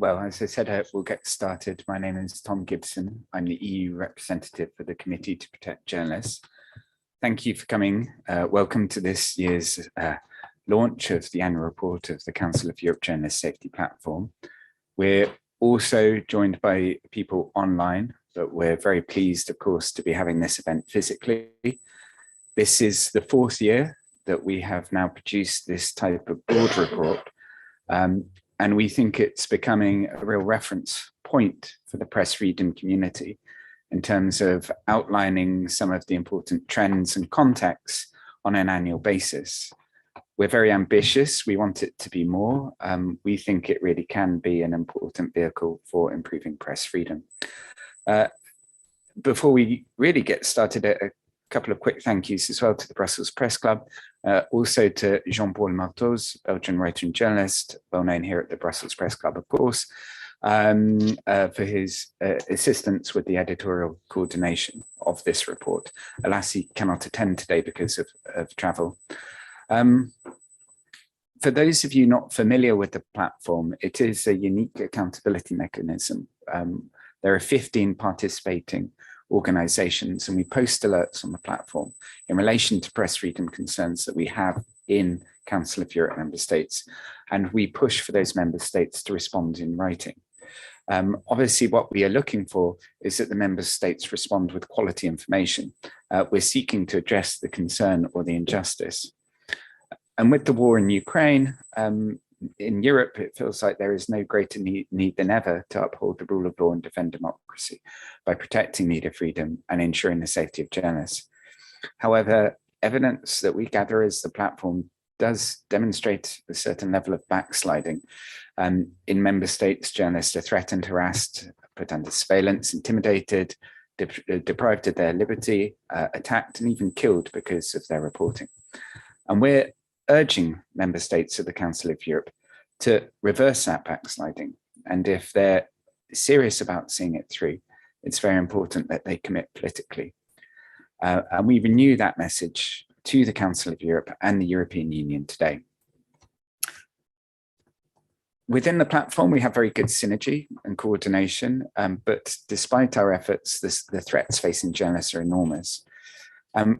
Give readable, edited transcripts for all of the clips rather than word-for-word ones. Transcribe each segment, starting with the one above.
Well, as I said, we'll get started. My name is Tom Gibson. I'm the EU representative for the Committee to Protect Journalists. Thank you for coming. Welcome to this year's launch of the annual report of the Council of Europe Journalist Safety Platform. We're also joined by people online, but we're very pleased, of course, to be having this event physically. This is the fourth year that we have now produced this type of broad report. And we think it's becoming a real reference point for the press freedom community in terms of outlining some of the important trends and contexts on an annual basis. We're very ambitious. We want it to be more. We think it really can be an important vehicle for improving press freedom. Before we really get started, a couple of quick thank yous as well to the Brussels Press Club, also to Jean-Paul Martos, Belgian writer and journalist, well known here at the Brussels Press Club, of course, for his assistance with the editorial coordination of this report. Alas, he cannot attend today because of travel. For those of you not familiar with the platform, it is a unique accountability mechanism. There are 15 participating organizations, and we post alerts on the platform in relation to press freedom concerns that we have in Council of Europe member states, and we push for those member states to respond in writing. Obviously, what we are looking for is that the member states respond with quality information. We're seeking to address the concern or the injustice. And with the war in Ukraine, in Europe, it feels like there is no greater need than ever to uphold the rule of law and defend democracy by protecting media freedom and ensuring the safety of journalists. However, evidence that we gather as the platform does demonstrate a certain level of backsliding. In member states, journalists are threatened, harassed, put under surveillance, intimidated, deprived of their liberty, attacked, and even killed because of their reporting. And we're urging member states of the Council of Europe to reverse that backsliding. And if they're serious about seeing it through, it's very important that they commit politically. And we renew that message to the Council of Europe and the European Union today. Within the platform, we have very good synergy and coordination, but despite our efforts, the threats facing journalists are enormous.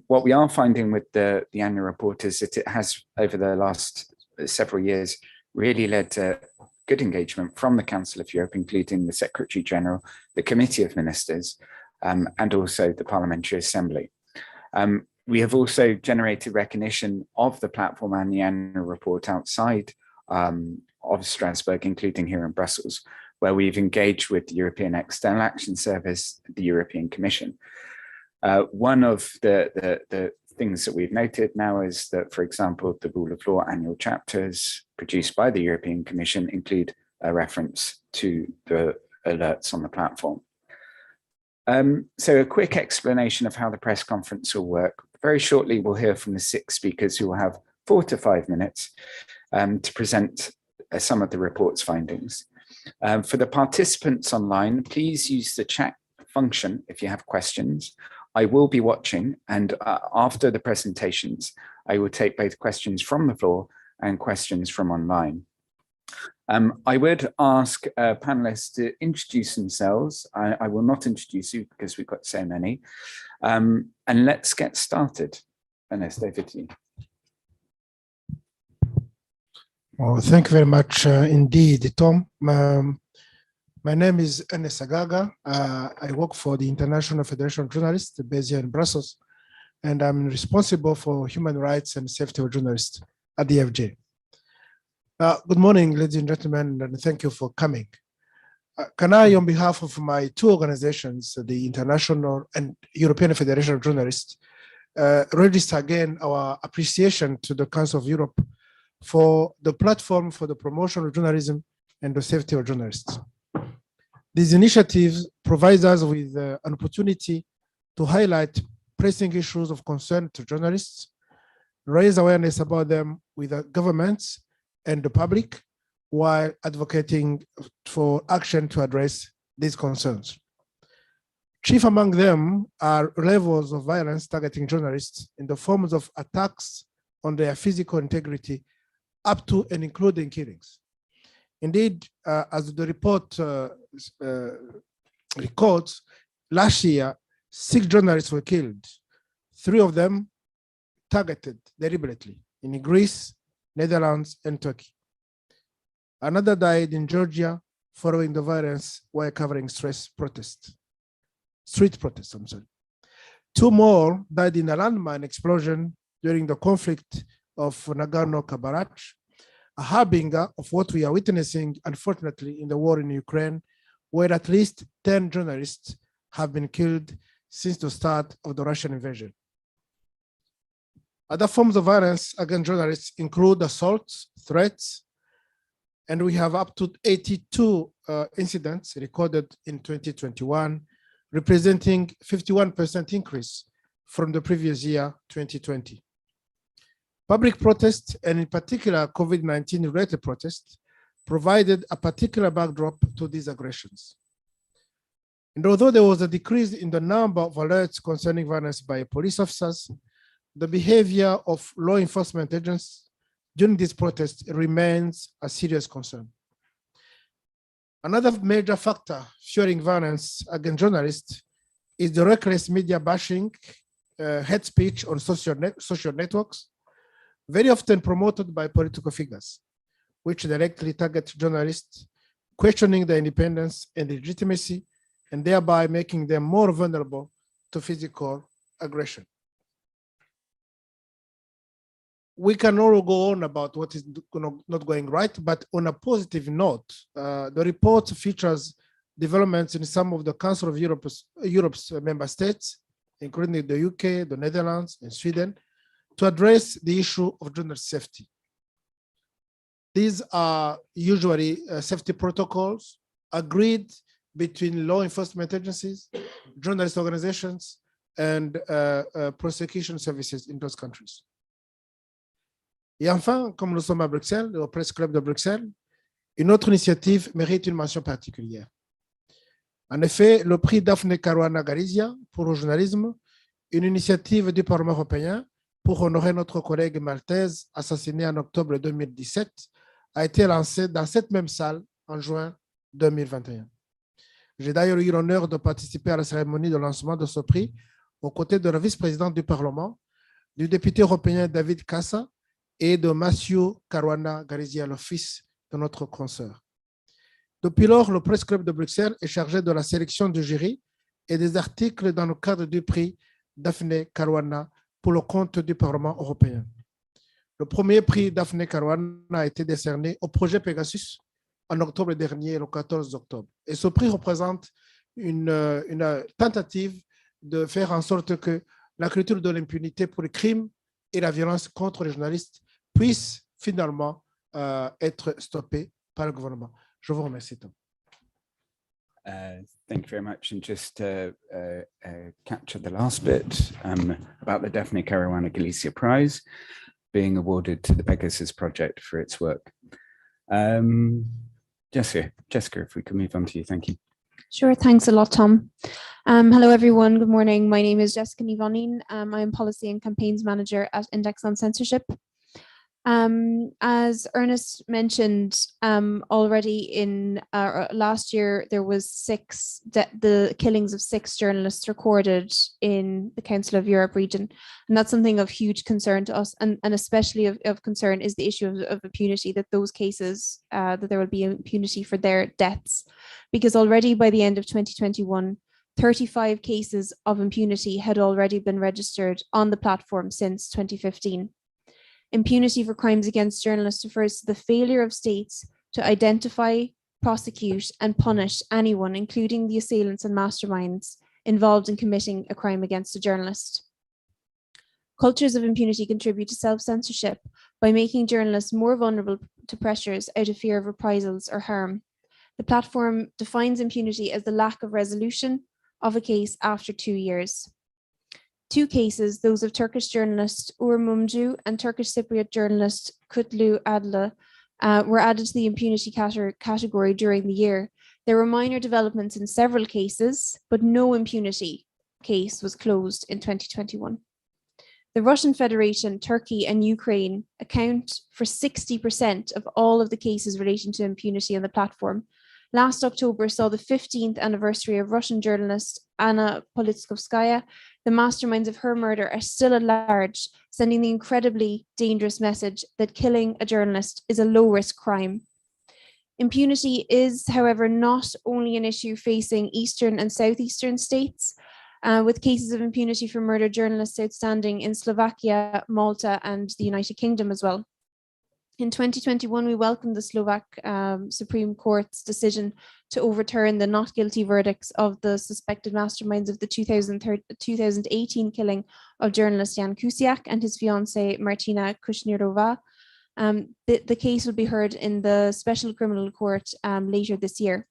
What we are finding with the annual report is that it has, over the last several years, really led to good engagement from the Council of Europe, including the Secretary General, the Committee of Ministers, and also the Parliamentary Assembly. We have also generated recognition of the platform and the annual report outside of Strasbourg, including here in Brussels, where we've engaged with the European External Action Service, the European Commission. One of the things that we've noted now is that, for example, the Rule of Law annual chapters produced by the European Commission include a reference to the alerts on the platform. So a quick explanation of how the press conference will work. Very shortly, we'll hear from the 6 speakers who will have 4 to 5 minutes to present some of the report's findings. For the participants online, please use the chat function if you have questions. I will be watching, and after the presentations, I will take both questions from the floor and questions from online. I would ask panelists to introduce themselves. I will not introduce you because we've got so many. And let's get started. Ernest, over to you. Well, thank you very much indeed, Tom. My name is Ernest Sagaga. I work for the International Federation of Journalists based here in Brussels, and I'm responsible for human rights and safety of journalists at the FJ. Good morning, ladies and gentlemen, and thank you for coming. Can I, on behalf of my 2 organizations, the International and European Federation of Journalists, register again our appreciation to the Council of Europe for the platform for the promotion of journalism and the safety of journalists. These initiatives provide us with an opportunity to highlight pressing issues of concern to journalists, raise awareness about them with the governments and the public, while advocating for action to address these concerns. Chief among them are levels of violence targeting journalists in the forms of attacks on their physical integrity, up to and including killings. Indeed, as the report records, last year, 6 journalists were killed, 3 of them targeted deliberately in Greece, Netherlands, and Turkey. Another died in Georgia following the violence while covering street protests. 2 more died in a landmine explosion during the conflict of Nagorno-Karabakh, a harbinger of what we are witnessing, unfortunately, in the war in Ukraine, where at least 10 journalists have been killed since the start of the Russian invasion. Other forms of violence against journalists include assaults, threats, and we have up to 82 incidents recorded in 2021, representing 51% increase from the previous year, 2020. Public protests, and in particular COVID-19 related protests, provided a particular backdrop to these aggressions. And although there was a decrease in the number of alerts concerning violence by police officers, the behavior of law enforcement agents during these protests remains a serious concern. Another major factor fueling violence against journalists is the reckless media bashing, hate speech on social networks, very often promoted by political figures, which directly target journalists, questioning their independence and legitimacy, and thereby making them more vulnerable to physical aggression. We can all go on about what is not going right, but on a positive note, the report features developments in some of the Council of Europe's member states, including the UK, the Netherlands, and Sweden, to address the issue of journalist safety. These are usually safety protocols agreed between law enforcement agencies, journalist organizations, and prosecution services in those countries. Et enfin, comme nous sommes à Bruxelles, au Press Club de Bruxelles, une autre initiative mérite une mention particulière. En effet, le prix Daphne Caruana Galizia pour le journalisme, une initiative du Parlement européen pour honorer notre collègue maltaise assassinée en octobre 2017, a été lancé dans cette même salle en juin 2021. J'ai d'ailleurs eu l'honneur de participer à la cérémonie de lancement de ce prix aux côtés de la vice-présidente du Parlement, du député européen David Casa et de Mathieu Caruana Galizia, le fils de notre consoeur. Depuis lors, le Press Club de Bruxelles est chargé de la sélection du jury et des articles dans le cadre du prix Daphne Caruana pour le compte du Parlement européen. Le premier prix Daphne Caruana a été décerné au projet Pegasus en octobre dernier, le 14 octobre. Et ce prix représente une tentative de faire en sorte que la culture de l'impunité pour les crimes et la violence contre les journalistes puisse finalement être stoppée par le gouvernement. Je vous remercie, Tom. Thank you very much. And just to capture the last bit about the Daphne Caruana Galizia Prize being awarded to the Pegasus Project for its work. Jessica, if we could move on to you, thank you. Sure, thanks a lot, Tom. Hello, everyone. Good morning. My name is Jessica Nivonin. I am Policy and Campaigns Manager at Index on Censorship. As Ernest mentioned, already in last year, there was the killings of 6 journalists recorded in the Council of Europe region. And that's something of huge concern to us. And especially of concern is the issue of impunity, that those cases, that there will be impunity for their deaths. Because already by the end of 2021, 35 cases of impunity had already been registered on the platform since 2015. Impunity for crimes against journalists refers to the failure of states to identify, prosecute, and punish anyone, including the assailants and masterminds, involved in committing a crime against a journalist. Cultures of impunity contribute to self-censorship by making journalists more vulnerable to pressures out of fear of reprisals or harm. The platform defines impunity as the lack of resolution of a case after 2 years. 2 cases, those of Turkish journalist Uğur Mumcu and Turkish Cypriot journalist Kutlu Adlı, were added to the impunity category during the year. There were minor developments in several cases, but no impunity case was closed in 2021. The Russian Federation, Turkey, and Ukraine account for 60% of all of the cases relating to impunity on the platform. Last October saw the 15th anniversary of Russian journalist Anna Politkovskaya. The masterminds of her murder are still at large, sending the incredibly dangerous message that killing a journalist is a low-risk crime. Impunity is, however, not only an issue facing eastern and southeastern states, with cases of impunity for murdered journalists outstanding in Slovakia, Malta, and the United Kingdom as well. In 2021, we welcomed the Slovak Supreme Court's decision to overturn the not guilty verdicts of the suspected masterminds of the 2018 killing of journalist Jan Kuciak and his fiancée Martina Kushnirova. The case will be heard in the Special Criminal Court later this year.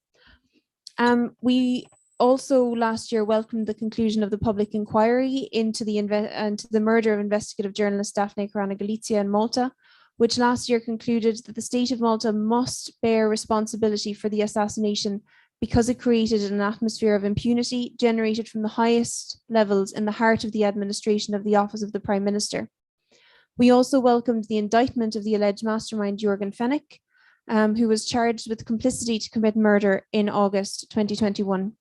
We also last year welcomed the conclusion of the public inquiry into the murder of investigative journalist Daphne Caruana Galizia in Malta, which last year concluded that the state of Malta must bear responsibility for the assassination because it created an atmosphere of impunity generated from the highest levels in the heart of the administration of the office of the Prime Minister. We also welcomed the indictment of the alleged mastermind Jürgen Fenech, who was charged with complicity to commit murder in August 2021.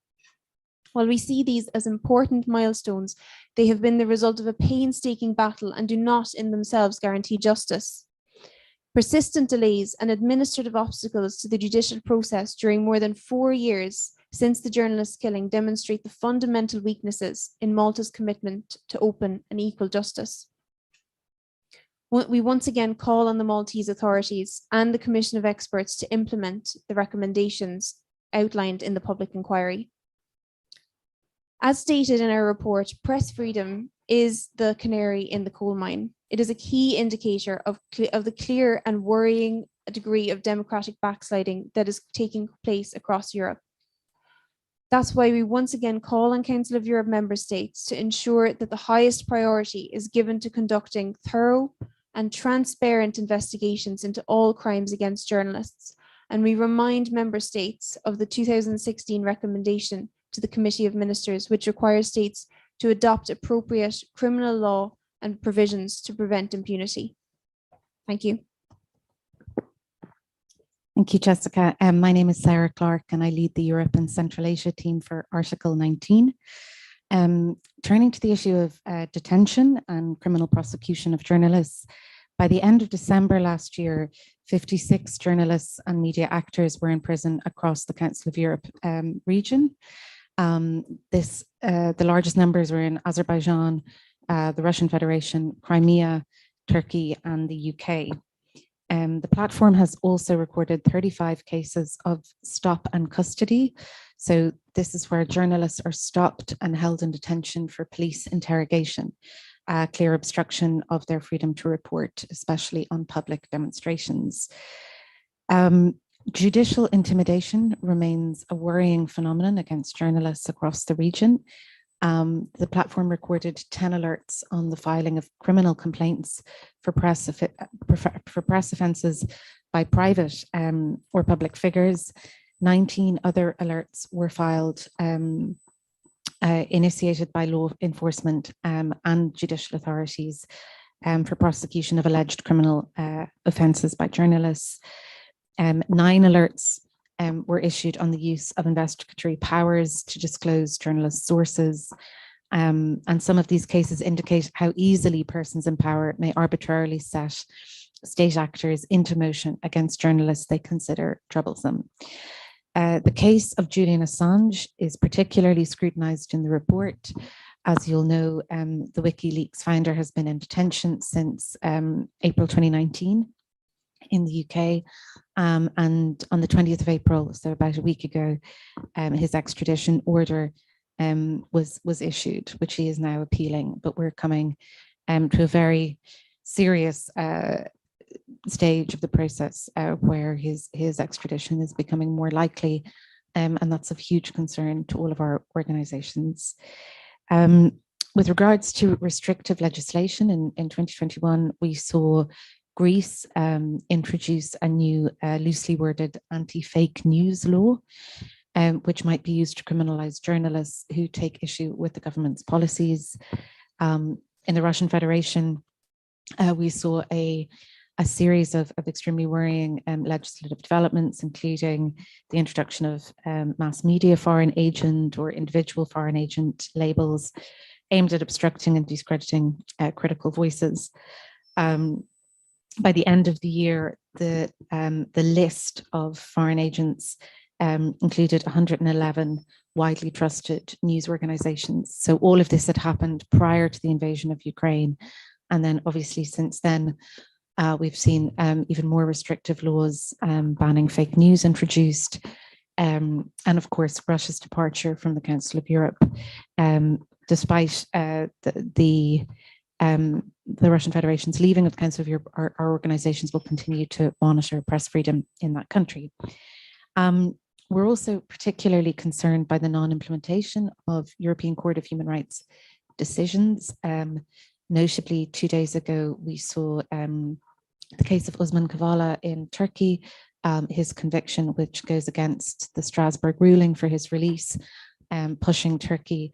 While we see these as important milestones, they have been the result of a painstaking battle and do not in themselves guarantee justice. Persistent delays and administrative obstacles to the judicial process during more than 4 years since the journalist's killing demonstrate the fundamental weaknesses in Malta's commitment to open and equal justice. We once again call on the Maltese authorities and the Commission of Experts to implement the recommendations outlined in the public inquiry. As stated in our report, press freedom is the canary in the coal mine. It is a key indicator of the clear and worrying degree of democratic backsliding that is taking place across Europe. That's why we once again call on Council of Europe member states to ensure that the highest priority is given to conducting thorough and transparent investigations into all crimes against journalists. And we remind member states of the 2016 recommendation to the Committee of Ministers, which requires states to adopt appropriate criminal law and provisions to prevent impunity. Thank you. Thank you, Jessica. My name is Sarah Clark and I lead the Europe and Central Asia team for Article 19. Turning to the issue of detention and criminal prosecution of journalists, by the end of December last year, 56 journalists and media actors were in prison across the Council of Europe region. The largest numbers were in Azerbaijan, the Russian Federation, Crimea, Turkey, and the UK. The platform has also recorded 35 cases of stop and custody. So this is where journalists are stopped and held in detention for police interrogation, clear obstruction of their freedom to report, especially on public demonstrations. Judicial intimidation remains a worrying phenomenon against journalists across the region. The platform recorded 10 alerts on the filing of criminal complaints for press offences by private or public figures. 19 other alerts were filed, initiated by law enforcement and judicial authorities for prosecution of alleged criminal offences by journalists. 9 alerts were issued on the use of investigatory powers to disclose journalist sources. And some of these cases indicate how easily persons in power may arbitrarily set state actors into motion against journalists they consider troublesome. The case of Julian Assange is particularly scrutinized in the report. As you'll know, the WikiLeaks founder has been in detention since April 2019 in the UK. And on the 20th of April, so about a week ago, his extradition order was issued, which he is now appealing. But we're coming to a very serious stage of the process where his extradition is becoming more likely, and that's of huge concern to all of our organizations. With regards to restrictive legislation in 2021, we saw Greece introduce a new loosely worded anti-fake news law, which might be used to criminalize journalists who take issue with the government's policies. in the Russian Federation, we saw a series of extremely worrying legislative developments, including the introduction of mass media foreign agent or individual foreign agent labels aimed at obstructing and discrediting critical voices. By the end of the year, the list of foreign agents included 111 widely trusted news organizations. So all of this had happened prior to the invasion of Ukraine. And then obviously since then, we've seen even more restrictive laws banning fake news introduced. And of course, Russia's departure from the Council of Europe, despite the Russian Federation's leaving of the Council of Europe, our organizations will continue to monitor press freedom in that country. We're also particularly concerned by the non-implementation of European Court of Human Rights decisions. Notably, 2 days ago, we saw the case of Osman Kavala in Turkey, his conviction, which goes against the Strasbourg ruling for his release, pushing Turkey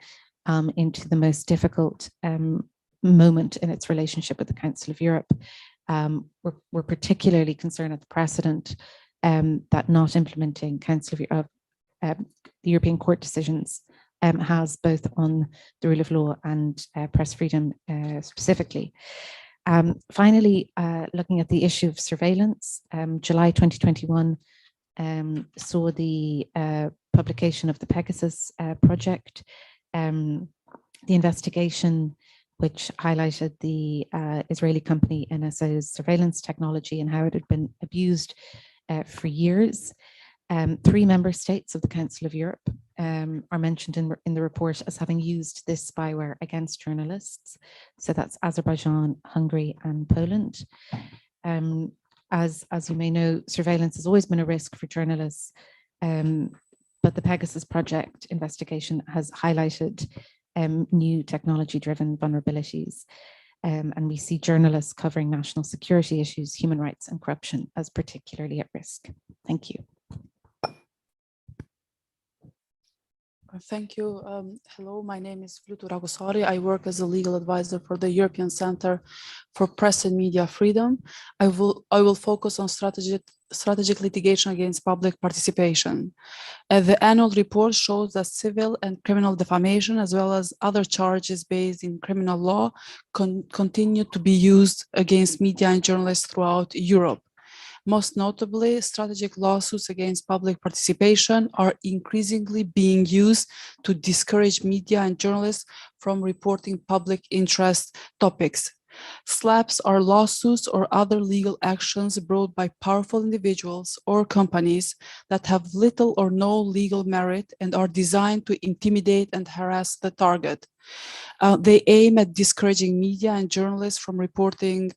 into the most difficult moment in its relationship with the Council of Europe. We're particularly concerned at the precedent that not implementing Council of Europe, the European Court decisions has both on the rule of law and press freedom specifically. Finally, looking at the issue of surveillance, July 2021 saw the publication of the Pegasus project, the investigation which highlighted the Israeli company NSO's surveillance technology and how it had been abused for years. 3 member states of the Council of Europe are mentioned in the report as having used this spyware against journalists. So that's Azerbaijan, Hungary, and Poland. As you may know, surveillance has always been a risk for journalists, but the Pegasus project investigation has highlighted new technology-driven vulnerabilities. And we see journalists covering national security issues, human rights, and corruption as particularly at risk. Thank you. Thank you. Hello, my name is Flutu Ragusari. I work as a legal advisor for the European Center for Press and Media Freedom. I will focus on strategic litigation against public participation. The annual report shows that civil and criminal defamation, as well as other charges based in criminal law, continue to be used against media and journalists throughout Europe. Most notably, strategic lawsuits against public participation are increasingly being used to discourage media and journalists from reporting public interest topics. SLAPs are lawsuits or other legal actions brought by powerful individuals or companies that have little or no legal merit and are designed to intimidate and harass the target. They aim at discouraging media and journalists from reporting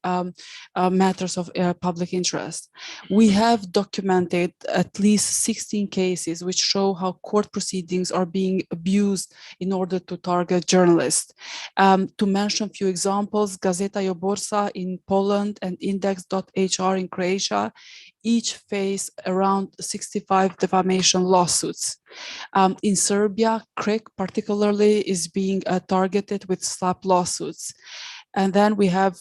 matters of public interest. We have documented at least 16 cases which show how court proceedings are being abused in order to target journalists. To mention a few examples, Gazeta Yoborsa in Poland and Index.hr in Croatia each face around 65 defamation lawsuits. In Serbia, KRIK particularly is being targeted with SLAP lawsuits. And then we have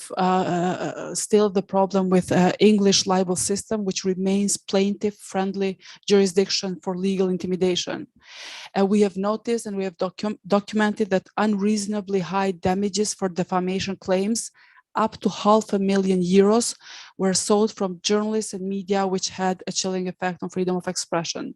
still the problem with English libel system, which remains plaintiff-friendly jurisdiction for legal intimidation. We have noticed and we have documented that unreasonably high damages for defamation claims up to €500,000 were sold from journalists and media, which had a chilling effect on freedom of expression.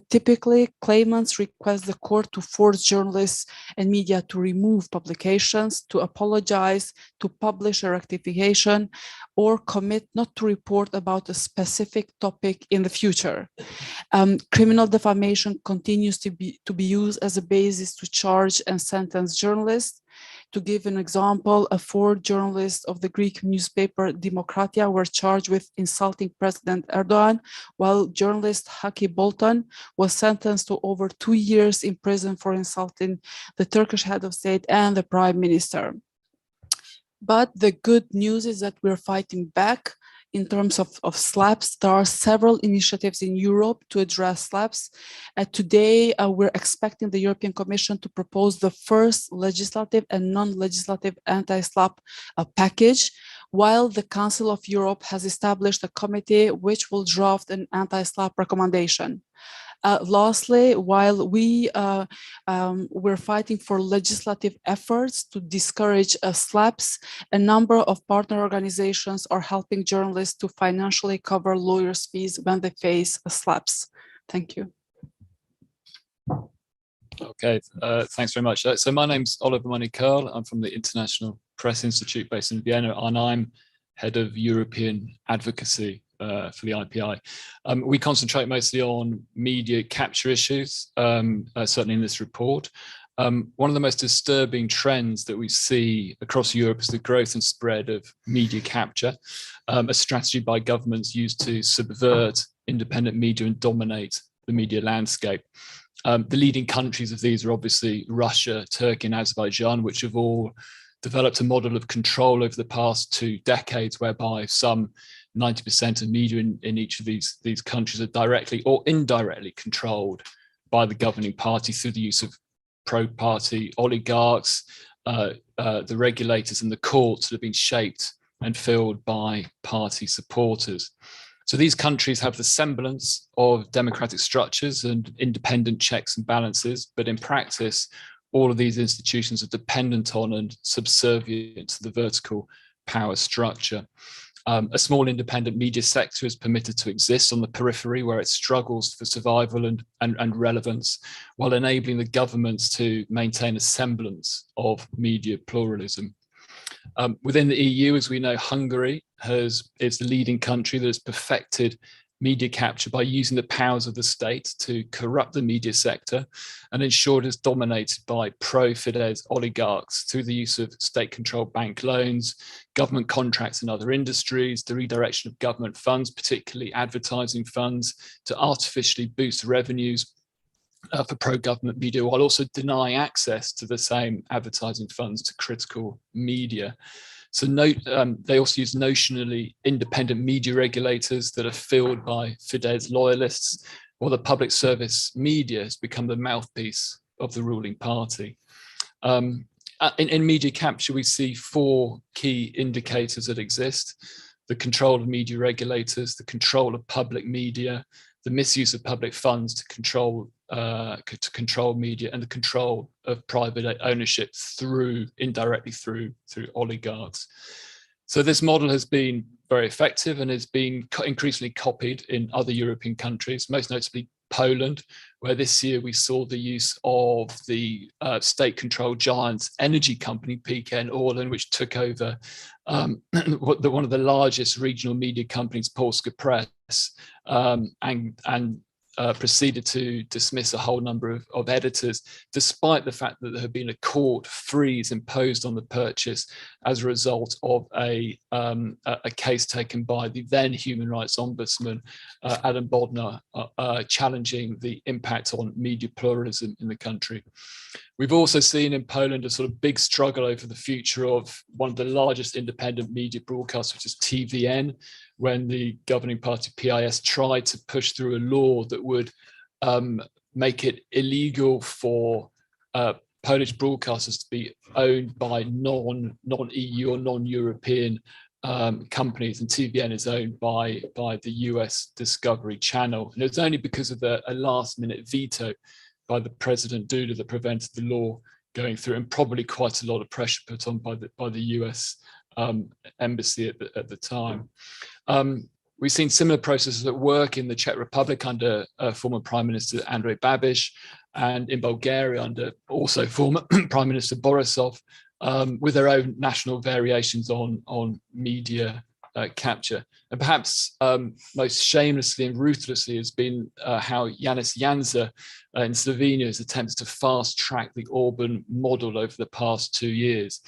Typically, claimants request the court to force journalists and media to remove publications, to apologize, to publish a rectification, or commit not to report about a specific topic in the future. Criminal defamation continues to be used as a basis to charge and sentence journalists. To give an example, 4 journalists of the Greek newspaper Demokratia were charged with insulting President Erdogan, while journalist Haki Bolton was sentenced to over 2 years in prison for insulting the Turkish head of state and the prime minister. But the good news is that we're fighting back. in terms of SLAPPs, there are several initiatives in Europe to address SLAPPs. Today, we're expecting the European Commission to propose the first legislative and non-legislative anti-SLAPP package, while the Council of Europe has established a committee which will draft an anti-SLAPP recommendation. Lastly, while we're fighting for legislative efforts to discourage SLAPPs, a number of partner organizations are helping journalists to financially cover lawyers' fees when they face SLAPPs. Thank you. Okay, thanks very much. So my name's Oliver Money-Curl. I'm from the International Press Institute based in Vienna, and I'm head of European advocacy for the IPI. We concentrate mostly on media capture issues, certainly in this report. One of the most disturbing trends that we see across Europe is the growth and spread of media capture, a strategy by governments used to subvert independent media and dominate the media landscape. The leading countries of these are obviously Russia, Turkey, and Azerbaijan, which have all developed a model of control over the past 2 decades, whereby some 90% of media in each of these countries are directly or indirectly controlled by the governing party through the use of pro-party oligarchs, the regulators and the courts that have been shaped and filled by party supporters. So these countries have the semblance of democratic structures and independent checks and balances, but in practice, all of these institutions are dependent on and subservient to the vertical power structure. A small independent media sector is permitted to exist on the periphery where it struggles for survival and relevance, while enabling the governments to maintain a semblance of media pluralism. Within the EU, as we know, Hungary is the leading country that has perfected media capture by using the powers of the state to corrupt the media sector and ensure it is dominated by pro-Fidesz oligarchs through the use of state-controlled bank loans, government contracts in other industries, the redirection of government funds, particularly advertising funds, to artificially boost revenues for pro-government media, while also denying access to the same advertising funds to critical media. So they also use notionally independent media regulators that are filled by Fidesz loyalists, while the public service media has become the mouthpiece of the ruling party. In media capture, we see 4 key indicators that exist: the control of media regulators, the control of public media, the misuse of public funds to control media, and the control of private ownership indirectly through oligarchs. So this model has been very effective and has been increasingly copied in other European countries, most notably Poland, where this year we saw the use of the state-controlled giant energy company PKN Orlen, which took over one of the largest regional media companies, Polska Press, and proceeded to dismiss a whole number of editors, despite the fact that there had been a court freeze imposed on the purchase as a result of a case taken by the then Human Rights Ombudsman, Adam Bodnar, challenging the impact on media pluralism in the country. We've also seen in Poland a sort of big struggle over the future of one of the largest independent media broadcasts, which is TVN, when the governing party PIS tried to push through a law that would make it illegal for Polish broadcasters to be owned by non-EU or non-European companies, and TVN is owned by the US Discovery Channel. And it's only because of a last-minute veto by the President Duda that prevented the law going through, and probably quite a lot of pressure put on by the US embassy at the time. We've seen similar processes at work in the Czech Republic under former Prime Minister Andrej Babiš, and in Bulgaria under also former Prime Minister Borisov, with their own national variations on media capture. And perhaps most shamelessly and ruthlessly has been how Janez Janša in Slovenia has attempted to fast track the Orban model over the past 2 years.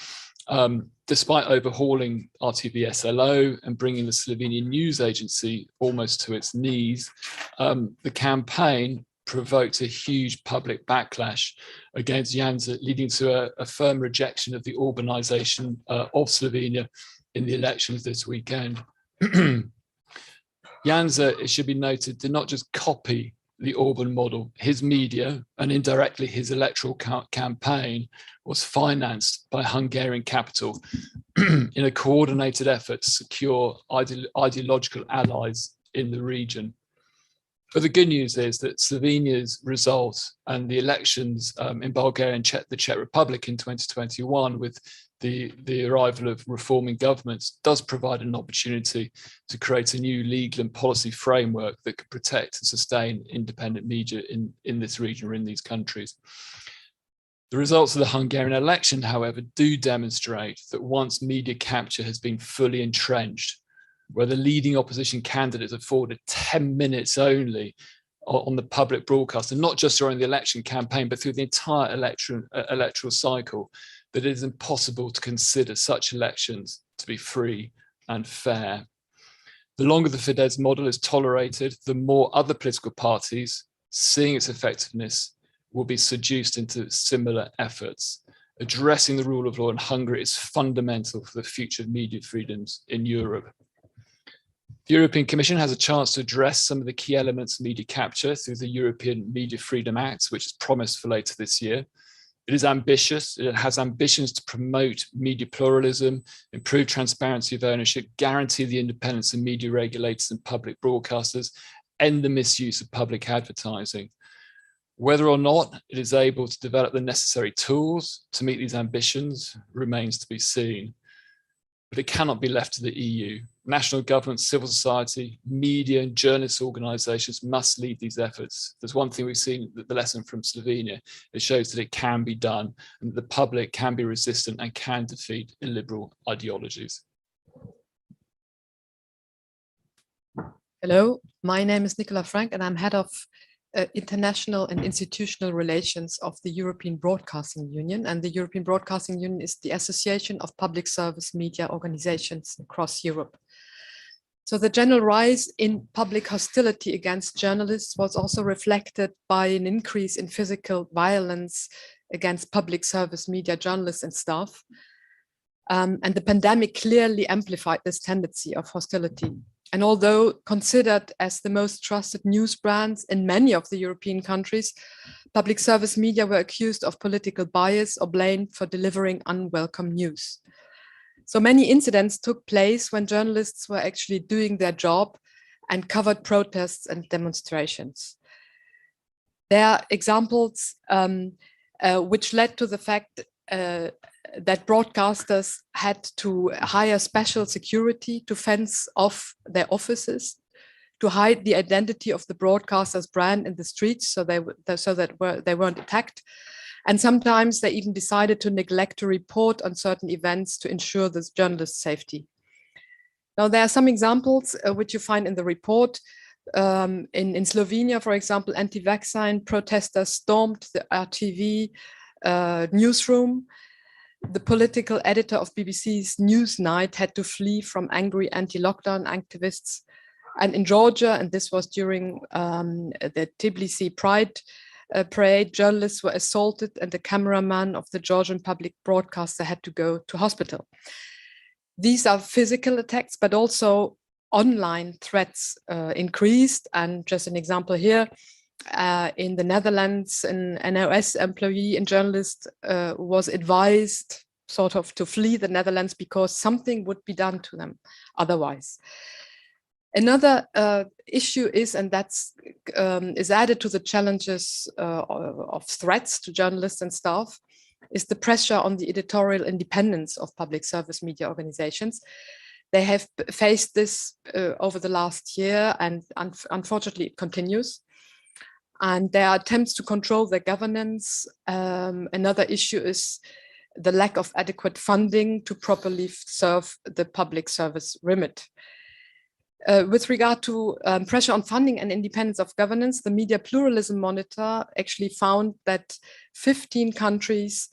Despite overhauling RTV SLO and bringing the Slovenian news agency almost to its knees, the campaign provoked a huge public backlash against Janša, leading to a firm rejection of the Orbanization of Slovenia in the elections this weekend. Janša, it should be noted, did not just copy the Orban model. His media and indirectly his electoral campaign was financed by Hungarian capital in a coordinated effort to secure ideological allies in the region. But the good news is that Slovenia's result and the elections in Bulgaria and the Czech Republic in 2021 with the arrival of reforming governments does provide an opportunity to create a new legal and policy framework that could protect and sustain independent media in this region or in these countries. The results of the Hungarian election, however, do demonstrate that once media capture has been fully entrenched, where the leading opposition candidates afforded 10 minutes only on the public broadcast, and not just during the election campaign, but through the entire electoral cycle, that it is impossible to consider such elections to be free and fair. The longer the Fidesz model is tolerated, the more other political parties, seeing its effectiveness, will be seduced into similar efforts. Addressing the rule of law in Hungary is fundamental for the future of media freedoms in Europe. The European Commission has a chance to address some of the key elements of media capture through the European Media Freedom Act, which is promised for later this year. It is ambitious. It has ambitions to promote media pluralism, improve transparency of ownership, guarantee the independence of media regulators and public broadcasters, end the misuse of public advertising. Whether or not it is able to develop the necessary tools to meet these ambitions remains to be seen. But it cannot be left to the EU. National governments, civil society, media and journalist organisations must lead these efforts. There's one thing we've seen, the lesson from Slovenia, it shows that it can be done and that the public can be resistant and can defeat illiberal ideologies. Hello, my name is Nicola Frank and I'm head of international and institutional relations of the European Broadcasting Union. And the European Broadcasting Union is the association of public service media organizations across Europe. So the general rise in public hostility against journalists was also reflected by an increase in physical violence against public service media journalists and staff. And the pandemic clearly amplified this tendency of hostility. And although considered as the most trusted news brands in many of the European countries, public service media were accused of political bias or blamed for delivering unwelcome news. So many incidents took place when journalists were actually doing their job and covered protests and demonstrations. There are examples which led to the fact that broadcasters had to hire special security to fence off their offices, to hide the identity of the broadcaster's brand in the streets so that they weren't attacked. And sometimes they even decided to neglect to report on certain events to ensure the journalist's safety. Now, there are some examples which you find in the report. In Slovenia, for example, anti-vaccine protesters stormed the RTV newsroom. The political editor of BBC's Newsnight had to flee from angry anti-lockdown activists. And in Georgia, and this was during the Tbilisi Pride parade, journalists were assaulted and the cameraman of the Georgian public broadcaster had to go to hospital. These are physical attacks, but also online threats increased. And just an example here, in the Netherlands, an NOS employee and journalist was advised sort of to flee the Netherlands because something would be done to them otherwise. Another issue is, and that's is added to the challenges of threats to journalists and staff, is the pressure on the editorial independence of public service media organizations. They have faced this over the last year, and unfortunately it continues. And there are attempts to control their governance. Another issue is the lack of adequate funding to properly serve the public service remit. With regard to pressure on funding and independence of governance, the Media Pluralism Monitor actually found that 15 countries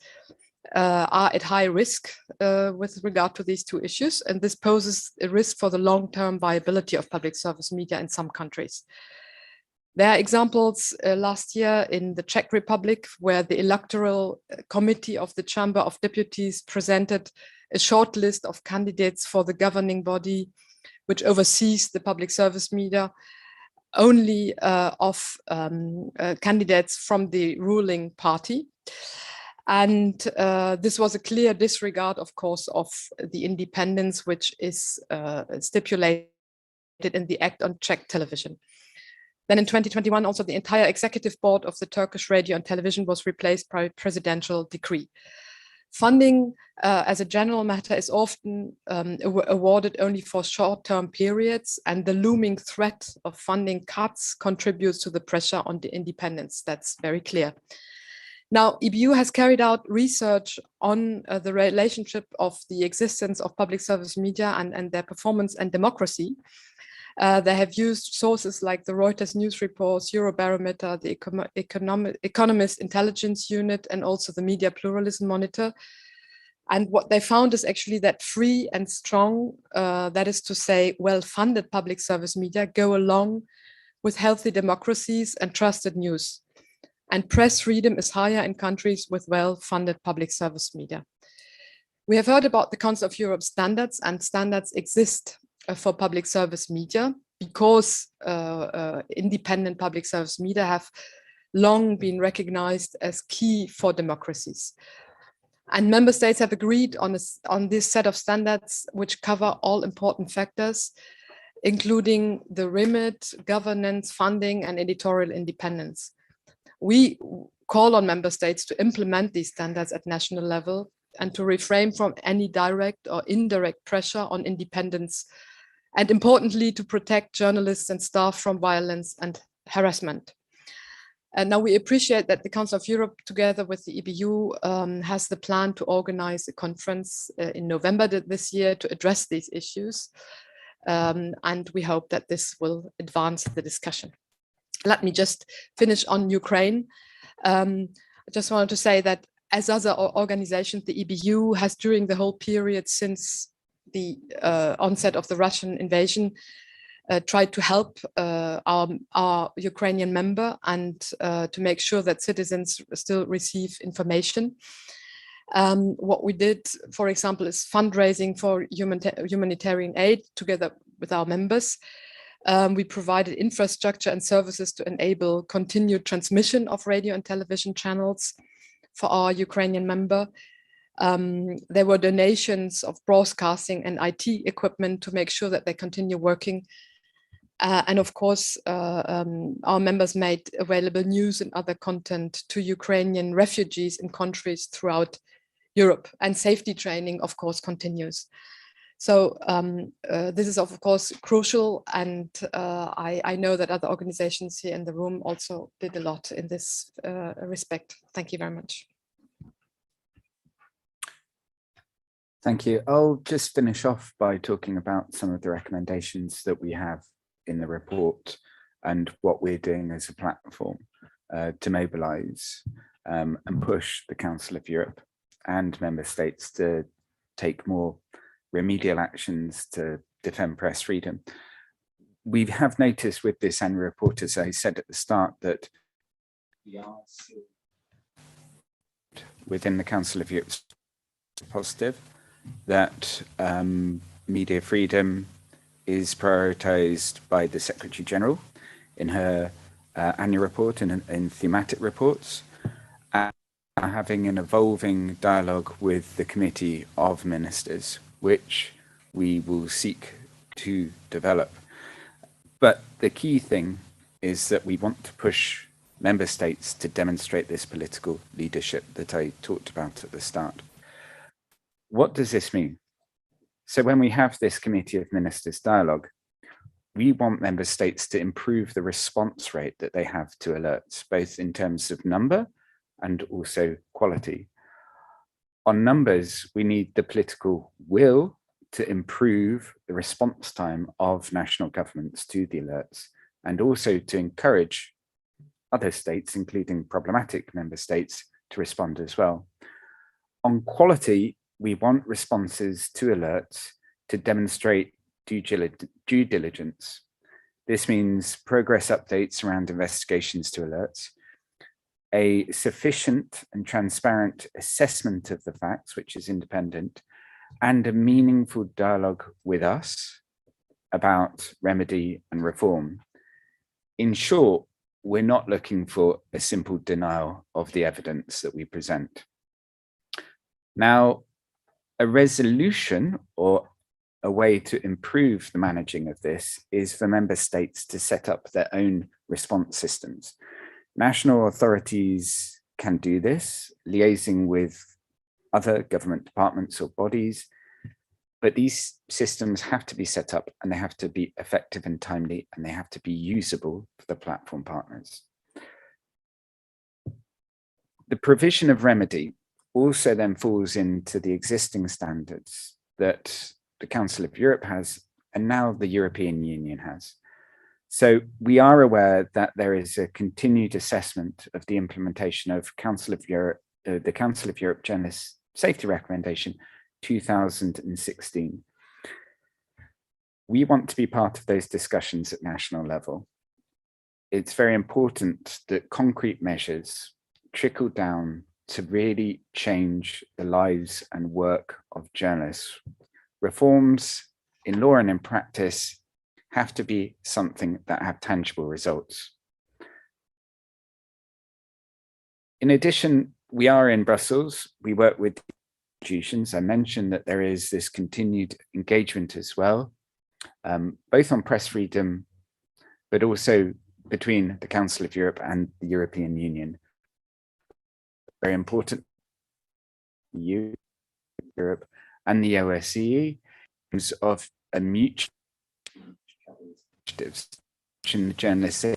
are at high risk with regard to these two issues, and this poses a risk for the long-term viability of public service media in some countries. There are examples last year in the Czech Republic where the electoral committee of the Chamber of Deputies presented a short list of candidates for the governing body which oversees the public service media, only of candidates from the ruling party. And this was a clear disregard, of course, of the independence which is stipulated in the Act on Czech Television. Then in 2021, also the entire executive board of the Turkish radio and television was replaced by a presidential decree. Funding as a general matter is often awarded only for short-term periods, and the looming threat of funding cuts contributes to the pressure on the independence. That's very clear. Now, EBU has carried out research on the relationship of the existence of public service media and their performance and democracy. They have used sources like the Reuters news reports, Eurobarometer, the Economist Intelligence Unit, and also the Media Pluralism Monitor. And what they found is actually that free and strong, that is to say, well-funded public service media go along with healthy democracies and trusted news. And press freedom is higher in countries with well-funded public service media. We have heard about the Council of Europe standards, and standards exist for public service media because independent public service media have long been recognized as key for democracies. And member states have agreed on this set of standards, which cover all important factors, including the remit, governance, funding, and editorial independence. We call on member states to implement these standards at national level and to refrain from any direct or indirect pressure on independence, and importantly, to protect journalists and staff from violence and harassment. And now we appreciate that the Council of Europe, together with the EBU, has the plan to organize a conference in November this year to address these issues. And we hope that this will advance the discussion. Let me just finish on Ukraine. I just wanted to say that as other organizations, the EBU has, during the whole period since the onset of the Russian invasion, tried to help our Ukrainian member and to make sure that citizens still receive information. What we did, for example, is fundraising for humanitarian aid together with our members. We provided infrastructure and services to enable continued transmission of radio and television channels for our Ukrainian member. There were donations of broadcasting and IT equipment to make sure that they continue working. And of course, our members made available news and other content to Ukrainian refugees in countries throughout Europe, and safety training, of course, continues. So this is, of course, crucial, and I know that other organizations here in the room also did a lot in this respect. Thank you very much. Thank you. I'll just finish off by talking about some of the recommendations that we have in the report and what we're doing as a platform to mobilize and push the Council of Europe and member states to take more remedial actions to defend press freedom. We have noticed with this annual report, as I said at the start, that we are still within the Council of Europe positive, that media freedom is prioritized by the Secretary General in her annual report and in thematic reports, and having an evolving dialogue with the Committee of Ministers, which we will seek to develop. But the key thing is that we want to push member states to demonstrate this political leadership that I talked about at the start. What does this mean? So when we have this Committee of Ministers dialogue, we want member states to improve the response rate that they have to alerts, both in terms of number and also quality. On numbers, we need the political will to improve the response time of national governments to the alerts, and also to encourage other states, including problematic member states, to respond as well. On quality, we want responses to alerts to demonstrate due diligence. This means progress updates around investigations to alerts, a sufficient and transparent assessment of the facts, which is independent, and a meaningful dialogue with us about remedy and reform. In short, we're not looking for a simple denial of the evidence that we present. Now, a resolution or a way to improve the managing of this is for member states to set up their own response systems. National authorities can do this, liaising with other government departments or bodies, but these systems have to be set up and they have to be effective and timely, and they have to be usable for the platform partners. The provision of remedy also then falls into the existing standards that the Council of Europe has, and now the European Union has. So we are aware that there is a continued assessment of the implementation of Council of Europe, the Council of Europe Journalist Safety Recommendation 2016. We want to be part of those discussions at national level. It's very important that concrete measures trickle down to really change the lives and work of journalists. Reforms in law and in practice have to be something that have tangible results. In addition, we are in Brussels. We work with institutions. I mentioned that there is this continued engagement as well, both on press freedom, but also between the Council of Europe and the European Union. Very important, Europe and the OSCE, of a mutual in the journalist. In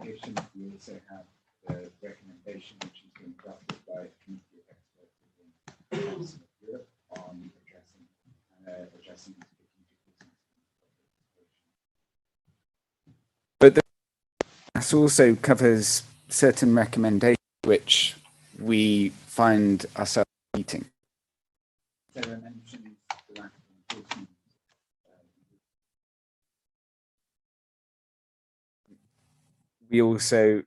addition, we also have the recommendation which has been drafted by a committee of experts within the Council of Europe on addressing but this also covers certain recommendations which we find ourselves meeting. There are mentions the lack of enforcement. We also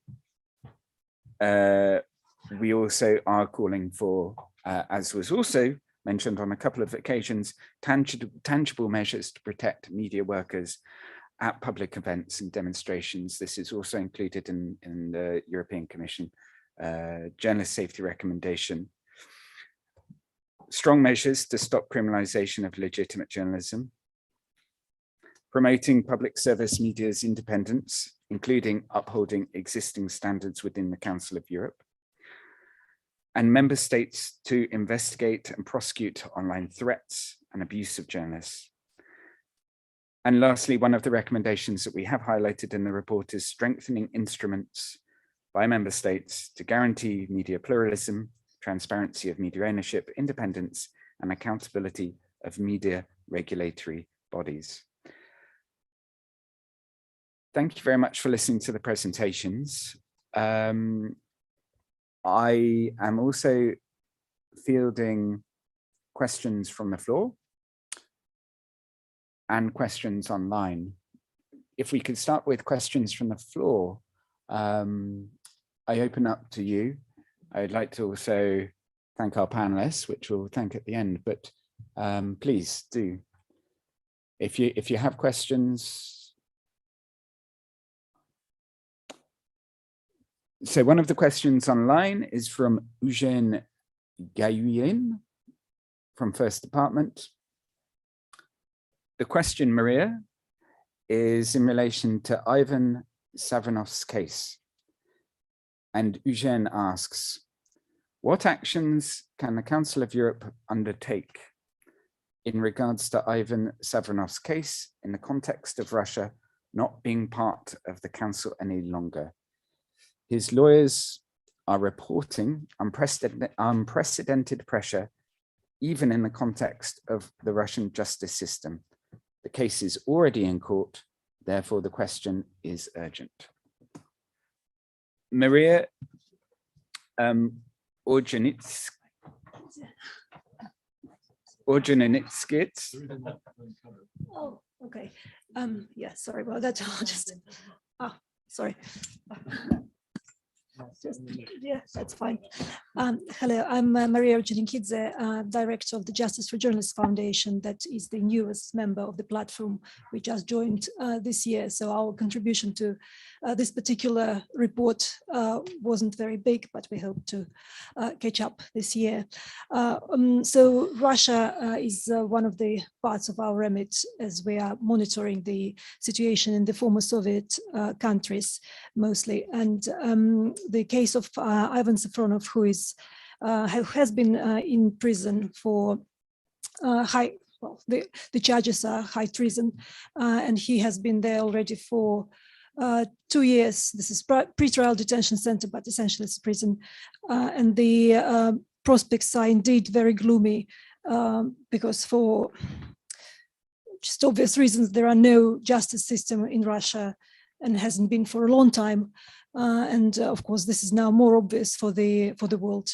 are calling for, as was also mentioned on a couple of occasions, tangible measures to protect media workers at public events and demonstrations. This is also included in the European Commission Journalist Safety Recommendation. Strong measures to stop criminalization of legitimate journalism. Promoting public service media's independence, including upholding existing standards within the Council of Europe. And member states to investigate and prosecute online threats and abuse of journalists. And lastly, one of the recommendations that we have highlighted in the report is strengthening instruments by member states to guarantee media pluralism, transparency of media ownership, independence, and accountability of media regulatory bodies. Thank you very much for listening to the presentations. I am also fielding questions from the floor and questions online. If we could start with questions from the floor, I open up to you. I'd like to also thank our panelists, which we'll thank at the end, but please do. If you have questions. So one of the questions online is from Eugène Gayuyen from First Department. The question, Maria, is in relation to Ivan Savanov's case. And Eugène asks, what actions can the Council of Europe undertake in regards to Ivan Savanov's case in the context of Russia not being part of the Council any longer? His lawyers are reporting unprecedented pressure, even in the context of the Russian justice system. The case is already in court, therefore the question is urgent. Maria Orjanitskits. Oh, okay. Yeah, sorry about that. I'll just, sorry. Yeah, that's fine. Hello, I'm Maria Orjaninkidze, Director of the Justice for Journalists Foundation, that is the newest member of the platform. We just joined this year, so our contribution to this particular report wasn't very big, but we hope to catch up this year. So Russia is one of the parts of our remit, as we are monitoring the situation in the former Soviet countries mostly. And the case of Ivan Safronov, who has been in prison for the charges are high treason, and he has been there already for 2 years. This is pre-trial detention center, but essentially it's prison. And the prospects are indeed very gloomy because for just obvious reasons, there are no justice system in Russia and hasn't been for a long time. And of course, this is now more obvious for the world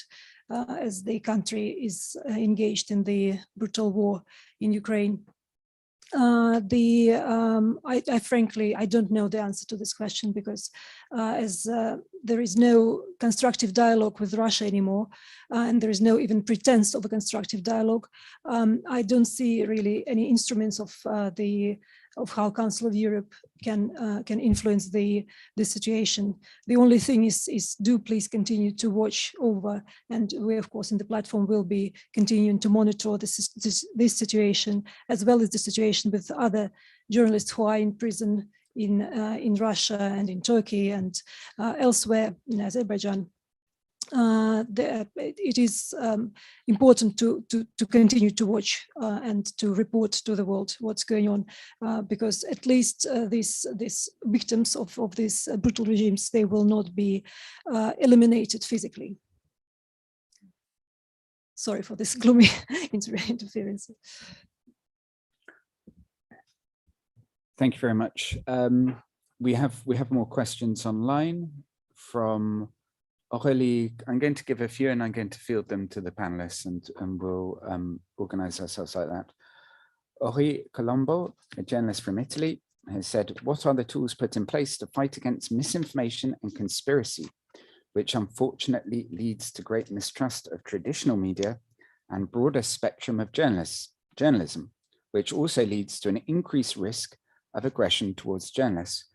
as the country is engaged in the brutal war in Ukraine. Frankly, I don't know the answer to this question because as there is no constructive dialogue with Russia anymore, and there is no even pretense of a constructive dialogue, I don't see really any instruments of how Council of Europe can influence the situation. The only thing is do please continue to watch over, and we of course in the platform will be continuing to monitor this situation, as well as the situation with other journalists who are in prison in Russia and in Turkey and elsewhere in Azerbaijan. It is important to continue to watch and to report to the world what's going on, because at least these victims of these brutal regimes, they will not be eliminated physically. Sorry for this gloomy interference. Thank you very much. We have more questions online from Aurélie. I'm going to give a few and I'm going to field them to the panelists, and we'll organize ourselves like that. Aurélie Colombo, a journalist from Italy, has said, what are the tools put in place to fight against misinformation and conspiracy, which unfortunately leads to great mistrust of traditional media and broader spectrum of journalism, which also leads to an increased risk of aggression towards journalists?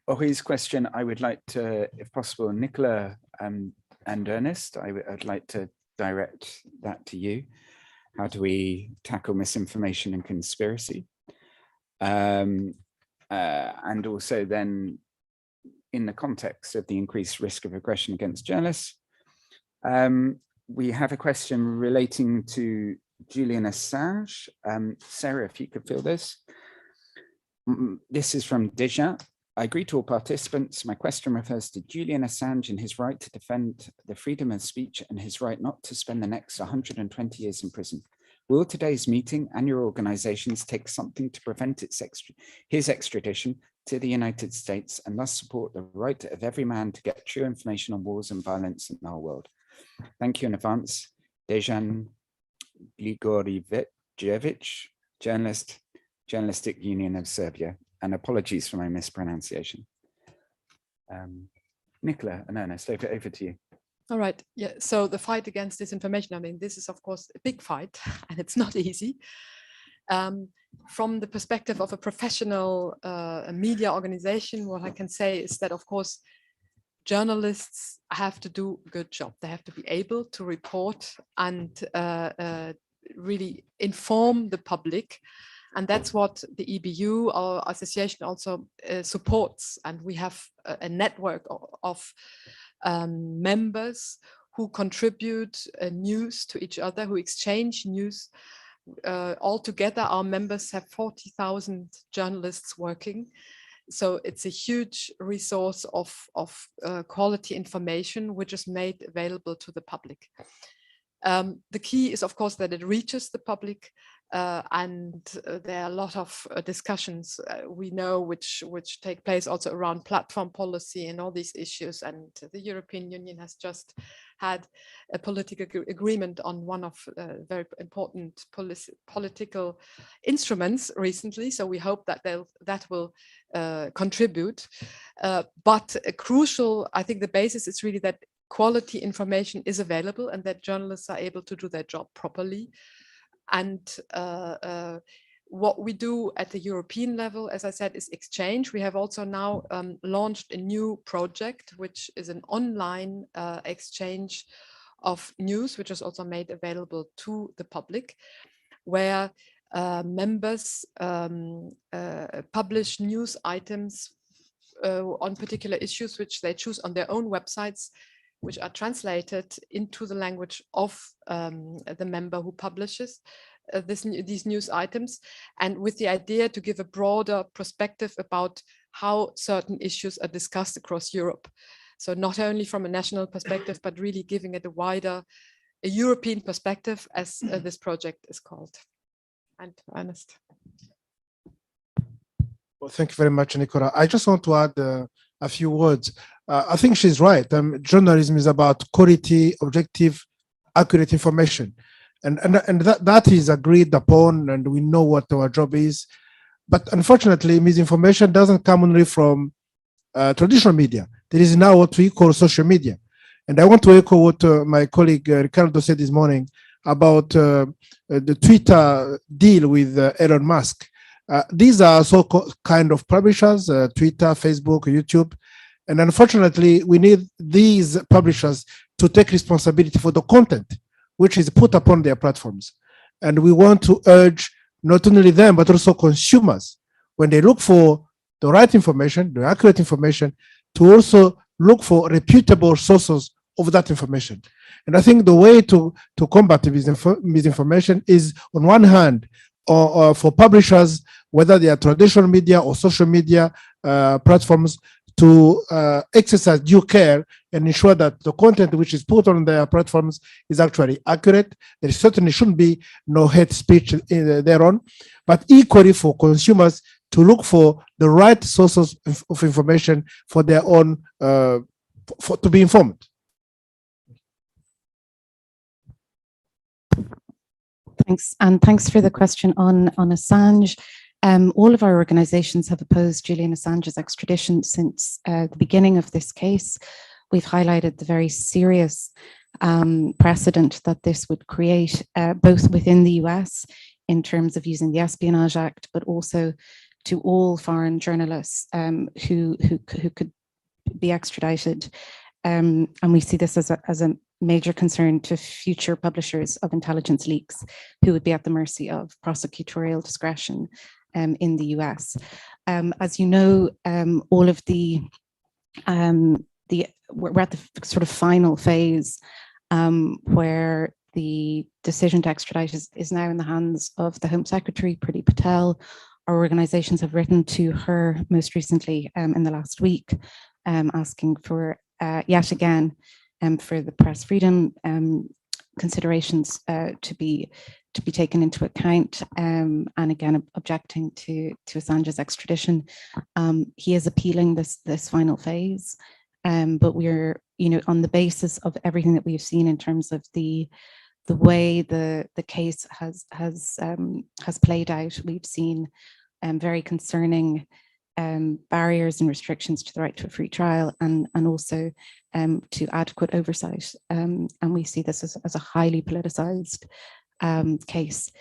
Aurélie's question, I would like to, if possible, Nicola and Ernest, I'd like to direct that to you. How do we tackle misinformation and conspiracy? And also then in the context of the increased risk of aggression against journalists, we have a question relating to Julian Assange. Sarah, if you could fill this. This is from Deja. I agree to all participants. My question refers to Julian Assange and his right to defend the freedom of speech and his right not to spend the next 120 years in prison. Will today's meeting and your organizations take something to prevent his extradition to the United States and thus support the right of every man to get true information on wars and violence in our world? Thank you in advance. Dejan Grigorjevic, Journalistic Union of Serbia. And apologies for my mispronunciation. Nicola and Ernest, over to you. All right. Yeah. So the fight against disinformation, I mean, this is, of course, a big fight, and it's not easy. From the perspective of a professional media organization, what I can say is that, of course, journalists have to do a good job. They have to be able to report and really inform the public. And that's what the EBU, our association, also supports. And we have a network of members who contribute news to each other, who exchange news. Altogether, our members have 40,000 journalists working. So it's a huge resource of quality information, which is made available to the public. The key is, of course, that it reaches the public. and there are a lot of discussions we know which take place also around platform policy and all these issues. And the European Union has just had a political agreement on one of very important political instruments recently. So we hope that that will contribute. But crucial, I think the basis is really that quality information is available and that journalists are able to do their job properly. And what we do at the European level, as I said, is exchange. We have also now launched a new project, which is an online exchange of news, which is also made available to the public, where members publish news items on particular issues which they choose on their own websites, which are translated into the language of the member who publishes these news items, and with the idea to give a broader perspective about how certain issues are discussed across Europe. So not only from a national perspective, but really giving it a European perspective, as this project is called. And Ernest. Well, thank you very much, Nicola. I just want to add a few words. I think she's right. Journalism is about quality, objective, accurate information. And that is agreed upon, and we know what our job is. But unfortunately, misinformation doesn't come only from traditional media. There is now what we call social media. And I want to echo what my colleague Ricardo said this morning about the Twitter deal with Elon Musk. These are also kind of publishers, Twitter, Facebook, YouTube. And unfortunately, we need these publishers to take responsibility for the content which is put upon their platforms. And we want to urge not only them, but also consumers, when they look for the right information, the accurate information, to also look for reputable sources of that information. And I think the way to combat misinformation is, on one hand, for publishers, whether they are traditional media or social media platforms, to exercise due care and ensure that the content which is put on their platforms is actually accurate. There certainly shouldn't be no hate speech thereon, but equally for consumers to look for the right sources of information for their own, to be informed. Thanks, and thanks for the question on Assange. All of our organizations have opposed Julian Assange's extradition since the beginning of this case. We've highlighted the very serious precedent that this would create, both within the US in terms of using the Espionage Act, but also to all foreign journalists who could be extradited. And we see this as a major concern to future publishers of intelligence leaks who would be at the mercy of prosecutorial discretion in the US. As you know, all of we're at the sort of final phase where the decision to extradite is now in the hands of the Home Secretary, Priti Patel. Our organizations have written to her most recently in the last week, asking for yet again for the press freedom considerations to be taken into account, and again objecting to Assange's extradition. He is appealing this final phase, but we're, on the basis of everything that we've seen in terms of the way the case has played out, we've seen very concerning barriers and restrictions to the right to a free trial, and also to adequate oversight. And we see this as a highly politicized case.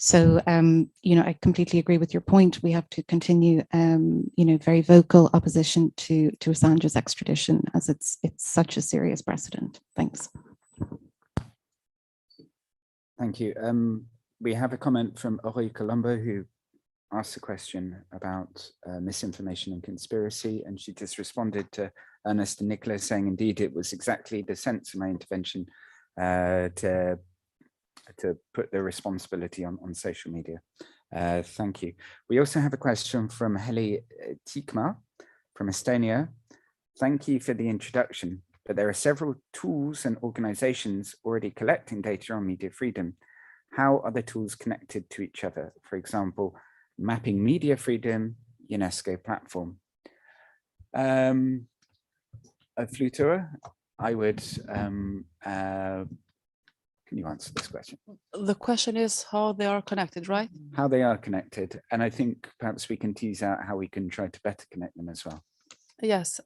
So, I completely agree with your point. We have to continue, very vocal opposition to Assange's extradition, as it's such a serious precedent. Thanks. Thank you. We have a comment from Ori Colombo, who asked a question about misinformation and conspiracy, and she just responded to Ernest and Nicola, saying, indeed, it was exactly the sense of my intervention to put the responsibility on social media. Thank you. We also have a question from Heli Tikma from Estonia. Thank you for the introduction, but there are several tools and organizations already collecting data on media freedom. how are the tools connected to each other? For example, mapping media freedom, UNESCO platform. Flutura, I would, can you answer this question? The question is how they are connected, right? How they are connected. And I think perhaps we can tease out how we can try to better connect them as well. Yes.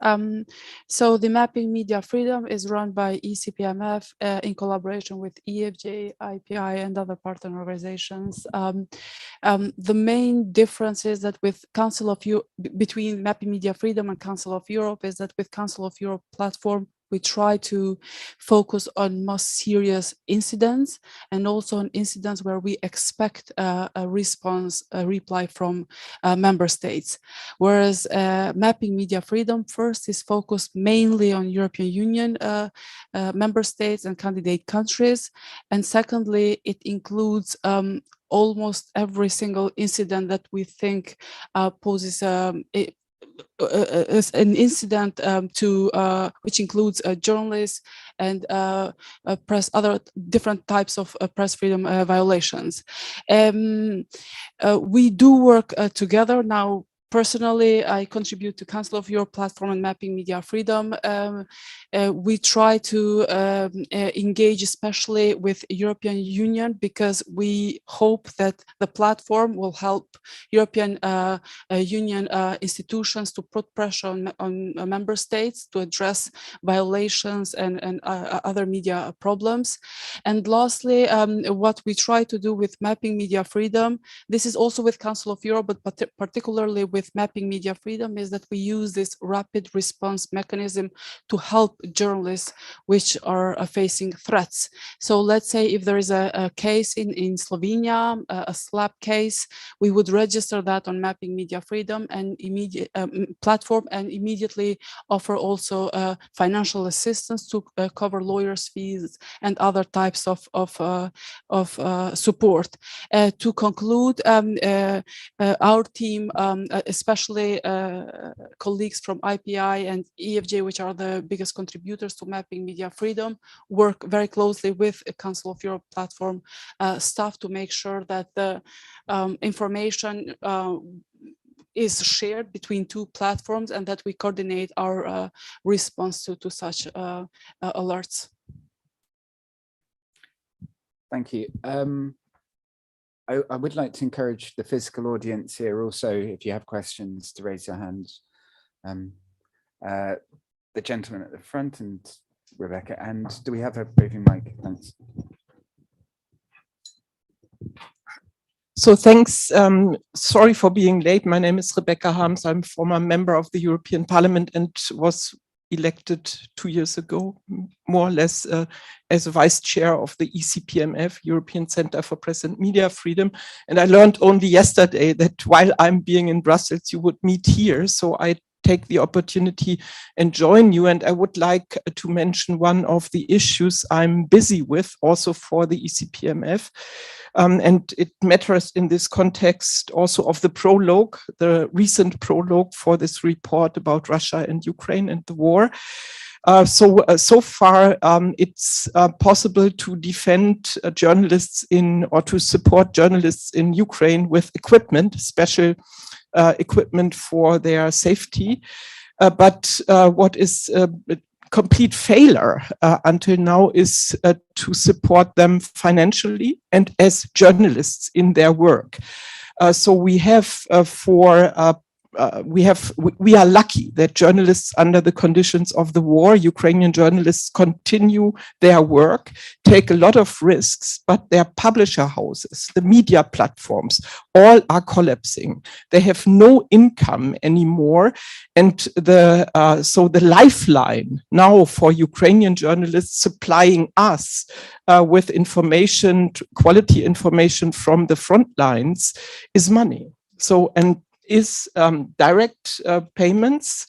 So the Mapping Media Freedom is run by ECPMF in collaboration with EFJ, IPI, and other partner organizations. The main difference is that with Council of Europe, between Mapping Media Freedom and Council of Europe, is that with Council of Europe platform, we try to focus on most serious incidents and also on incidents where we expect a response, a reply from member states. Whereas Mapping Media Freedom first is focused mainly on European Union member states and candidate countries. And secondly, it includes almost every single incident that we think poses an incident which includes journalists and press, other different types of press freedom violations. We do work together now. Personally, I contribute to Council of Europe platform and Mapping Media Freedom. We try to engage especially with European Union because we hope that the platform will help European Union institutions to put pressure on member states to address violations and other media problems. And lastly, what we try to do with Mapping Media Freedom, this is also with Council of Europe, but particularly with Mapping Media Freedom, is that we use this rapid response mechanism to help journalists which are facing threats. So let's say if there is a case in Slovenia, a slap case, we would register that on Mapping Media Freedom and immediate platform and immediately offer also financial assistance to cover lawyers' fees and other types of support. To conclude, our team, especially colleagues from IPI and EFJ, which are the biggest contributors to Mapping Media Freedom, work very closely with a Council of Europe platform staff to make sure that the information is shared between two platforms and that we coordinate our response to such alerts. Thank you. I would like to encourage the physical audience here also, if you have questions, to raise your hands. The gentleman at the front and Rebecca, and do we have a briefing mic? Thanks. So thanks. Sorry for being late. My name is Rebecca Harms. I'm a former member of the European Parliament and was elected 2 years ago, more or less, as a vice chair of the ECPMF, European Center for Press and Media Freedom. And I learned only yesterday that while I'm being in Brussels, you would meet here. So I take the opportunity and join you. And I would like to mention one of the issues I'm busy with also for the ECPMF. And it matters in this context also of the prologue, the recent prologue for this report about Russia and Ukraine and the war. So far, it's possible to defend journalists or to support journalists in Ukraine with equipment, special equipment for their safety. But what is complete failure until now is to support them financially and as journalists in their work. So we have we are lucky that journalists under the conditions of the war, Ukrainian journalists continue their work, take a lot of risks, but their publisher houses, the media platforms, all are collapsing. They have no income anymore. And so the lifeline now for Ukrainian journalists supplying us with information, quality information from the front lines is money. So, and is direct payments.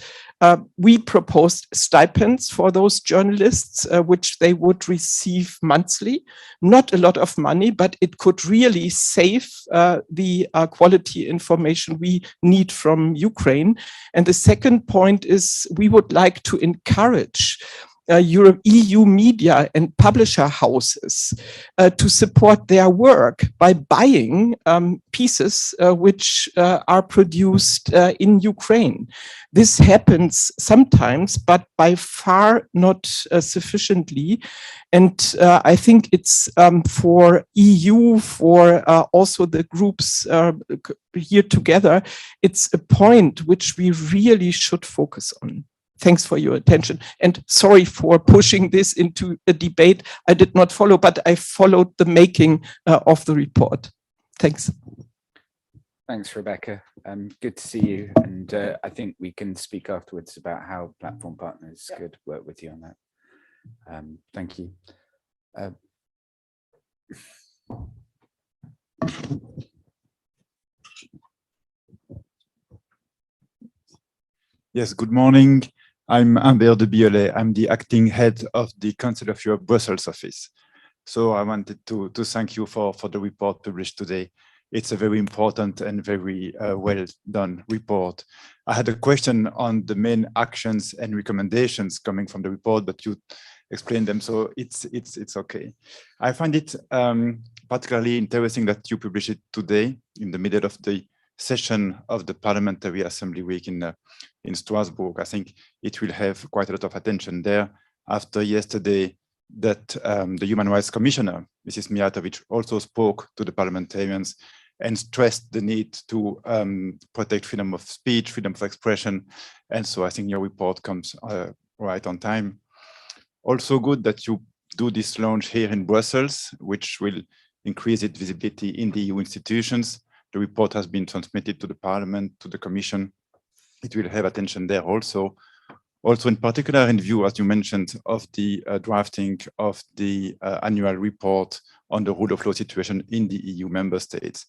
We proposed stipends for those journalists, which they would receive monthly. Not a lot of money, but it could really save the quality information we need from Ukraine. And the second point is we would like to encourage EU media and publisher houses to support their work by buying pieces which are produced in Ukraine. This happens sometimes, but by far not sufficiently. And I think it's for EU, for also the groups here together, it's a point which we really should focus on. Thanks for your attention. And sorry for pushing this into a debate. I did not follow, but I followed the making of the report. Thanks. Thanks, Rebecca. Good to see you. And I think we can speak afterwards about how platform partners could work with you on that. Thank you. Yes, good morning. I'm Humbert de Biolay. I'm the acting head of the Council of Europe Brussels office. So I wanted to thank you for the report published today. It's a very important and very well done report. I had a question on the main actions and recommendations coming from the report, but you explained them, so it's okay. I find it particularly interesting that you publish it today in the middle of the session of the Parliamentary Assembly Week in Strasbourg. I think it will have quite a lot of attention there after yesterday that the Human Rights Commissioner, Mrs. Mijatovic, also spoke to the parliamentarians and stressed the need to protect freedom of speech, freedom of expression. And so I think your report comes right on time. Also good that you do this launch here in Brussels, which will increase its visibility in the EU institutions. The report has been transmitted to the Parliament, to the Commission. It will have attention there also. Also, in particular, in view, as you mentioned, of the drafting of the annual report on the rule of law situation in the EU member states.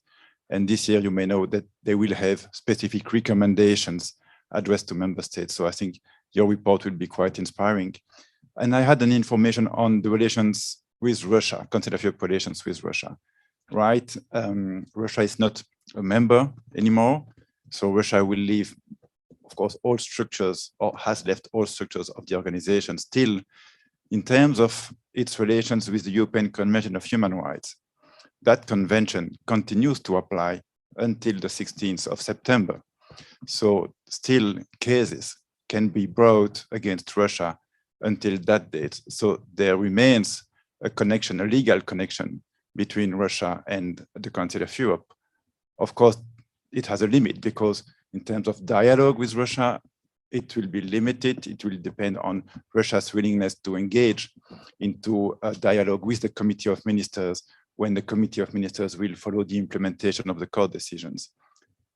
And this year, you may know that they will have specific recommendations addressed to member states. So I think your report will be quite inspiring. And I had an information on the relations with Russia, Council of Europe relations with Russia, right? Russia is not a member anymore. So Russia will leave, of course, all structures, or has left all structures of the organization. Still, in terms of its relations with the European Convention of Human Rights, that convention continues to apply until the 16th of September. So still cases can be brought against Russia until that date. So there remains a connection, a legal connection between Russia and the Council of Europe. Of course, it has a limit because in terms of dialogue with Russia, it will be limited. It will depend on Russia's willingness to engage into a dialogue with the Committee of Ministers when the Committee of Ministers will follow the implementation of the court decisions.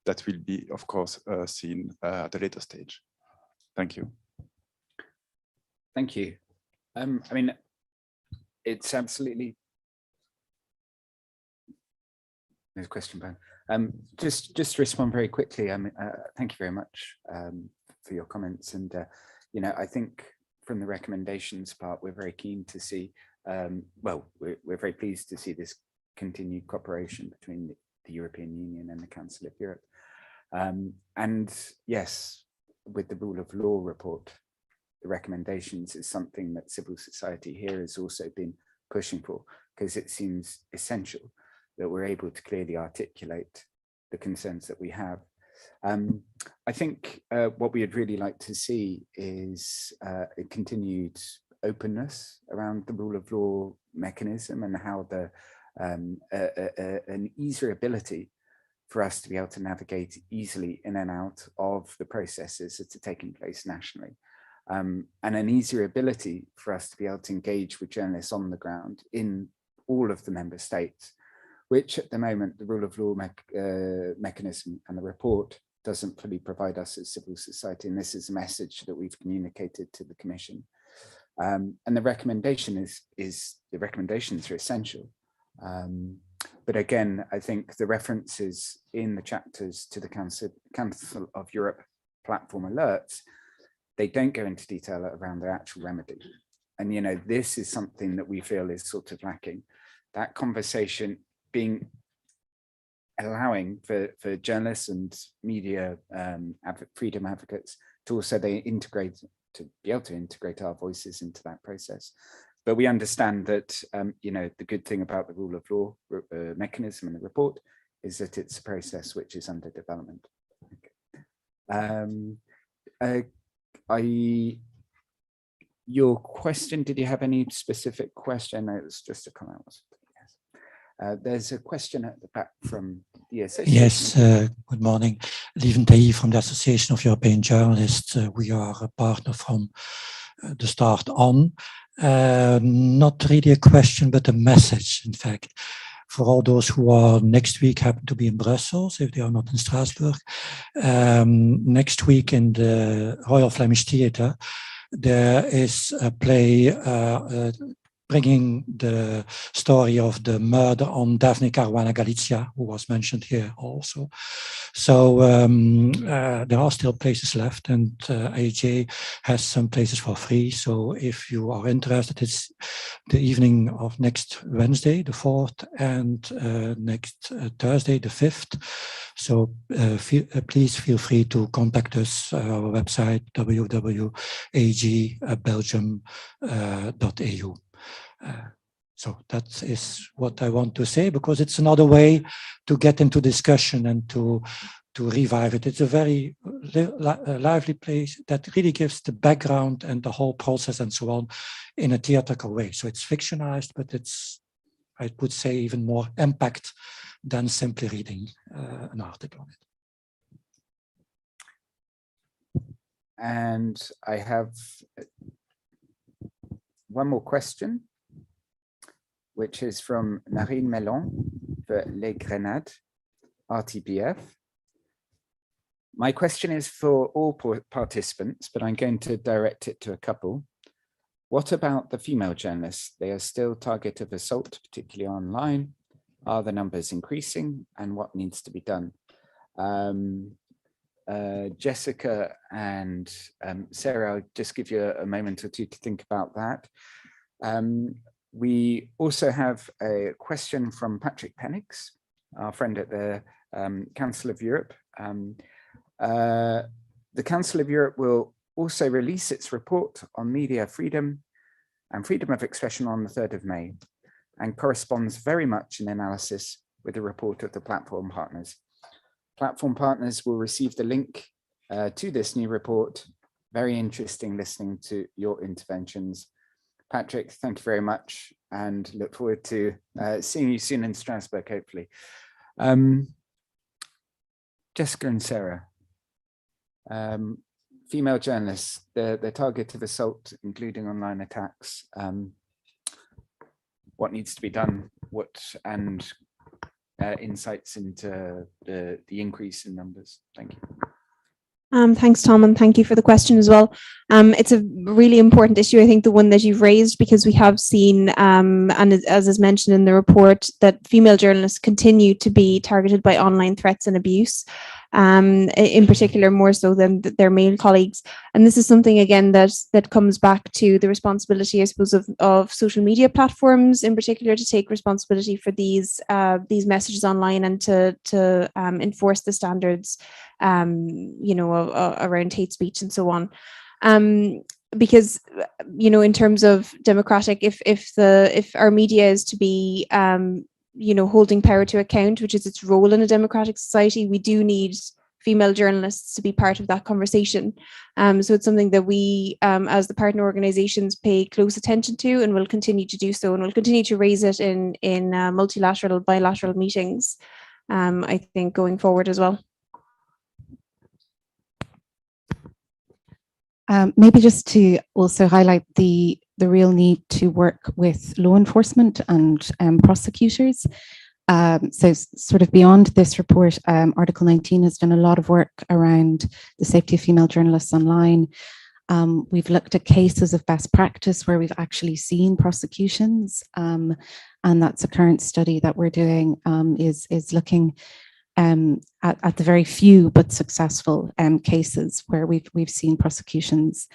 That will be, of course, seen at a later stage. Thank you. Thank you. I mean, it's absolutely. There's a question, Ben. Just to respond very quickly. Thank you very much for your comments. And you know, I think from the recommendations part, we're very keen to see. Well, we're very pleased to see this continued cooperation between the European Union and the Council of Europe. And yes, with the rule of law report, the recommendations is something that civil society here has also been pushing for, because it seems essential that we're able to clearly articulate the concerns that we have. I think what we would really like to see is a continued openness around the rule of law mechanism and how an easier ability for us to be able to navigate easily in and out of the processes that are taking place nationally. And an easier ability for us to be able to engage with journalists on the ground in all of the member states, which at the moment the rule of law mechanism and the report doesn't fully provide us as civil society. And this is a message that we've communicated to the Commission. And the recommendation the recommendations are essential. But again, I think the references in the chapters to the Council of Europe platform alerts, they don't go into detail around their actual remedy. And, you know, this is something that we feel is sort of lacking. That conversation allowing for journalists and media freedom advocates to also they integrate be able to integrate our voices into that process. But we understand that, you know, the good thing about the rule of law mechanism in the report is that it's a process which is under development. Your question, did you have any specific question? It was just a comment. Yes. There's a question at the back from the association. Yes, good morning. Lieven Tahi from the Association of European Journalists. We are a partner from the start on. Not really a question, but a message, in fact, for all those who are next week happen to be in Brussels, if they are not in Strasbourg. Next week in the Royal Flemish Theatre, there is a play bringing the story of the murder on Daphne Caruana Galizia, who was mentioned here also. So there are still places left, and AJ has some places for free. So if you are interested, it's the evening of next Wednesday, the 4th, and next Thursday, the 5th. So please feel free to contact us, our website, www.agbelgium.eu. So that is what I want to say, because it's another way to get into discussion and to revive it. It's a very lively place that really gives the background and the whole process and so on in a theatrical way. So it's fictionalized, but it's, I would say, even more impact than simply reading an article on it. And I have one more question, which is from Marine Mellon for Les Grenades, RTBF. My question is for all participants, but I'm going to direct it to a couple. What about the female journalists? They are still target of assault, particularly online. Are the numbers increasing, and what needs to be done? Jessica and Sarah, I'll just give you a moment or two to think about that. We also have a question from Patrick Penix, our friend at the Council of Europe. The Council of Europe will also release its report on media freedom and freedom of expression on the 3rd of May, and corresponds very much in analysis with the report of the platform partners. Platform partners will receive the link to this new report. Very interesting listening to your interventions. Patrick, thank you very much, and look forward to seeing you soon in Strasbourg, hopefully. Jessica and Sarah, female journalists, the target of assault, including online attacks. What needs to be done? And insights into the increase in numbers? Thank you. Thanks, Tom, and thank you for the question as well. It's a really important issue, I think, the one that you've raised, because we have seen, and as is mentioned in the report, that female journalists continue to be targeted by online threats and abuse, in particular more so than their male colleagues. And this is something, again, that comes back to the responsibility, I suppose, of social media platforms in particular, to take responsibility for these messages online and to enforce the standards, you know, around hate speech and so on. Because, you know, in terms of democratic, if our media is to be, you know, holding power to account, which is its role in a democratic society, we do need female journalists to be part of that conversation. So it's something that we, as the partner organizations, pay close attention to, and will continue to do so, and will continue to raise it in multilateral, bilateral meetings, I think, going forward as well. Maybe just to also highlight the real need to work with law enforcement and prosecutors. So sort of beyond this report, Article 19 has done a lot of work around the safety of female journalists online. We've looked at cases of best practice where we've actually seen prosecutions, and that's a current study that we're doing, is looking at the very few but successful cases where we've seen prosecutions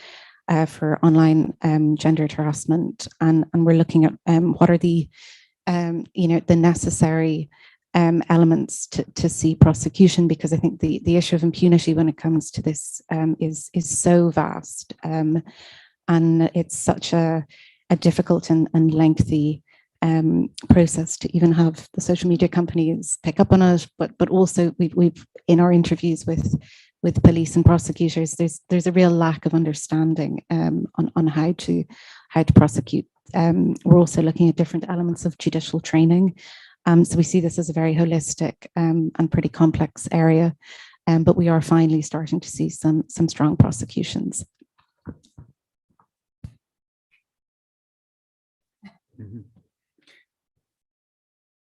for online gendered harassment, and we're looking at what are the you know, the necessary elements to see prosecution, because I think the issue of impunity when it comes to this is so vast, and it's such a difficult and lengthy process to even have the social media companies pick up on it, but also we've in our interviews with police and prosecutors, there's a real lack of understanding on how to prosecute. We're also looking at different elements of judicial training. So we see this as a very holistic and pretty complex area, but we are finally starting to see some strong prosecutions.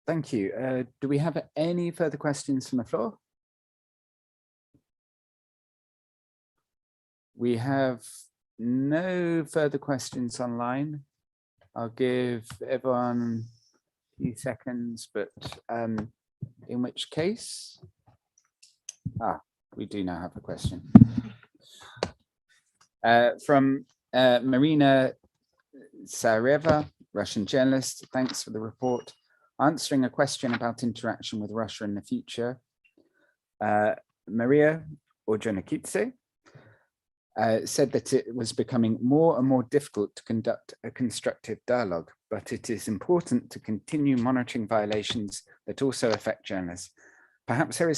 Thank you. Do we have any further questions from the floor? We have no further questions online. I'll give everyone a few seconds, but in which case, we do now have a question. From Marina Sareva, Russian journalist. Thanks for the report. Answering a question about interaction with Russia in the future. Maria Orjonakidze said that it was becoming more and more difficult to conduct a constructive dialogue, but it is important to continue monitoring violations that also affect journalists. Perhaps there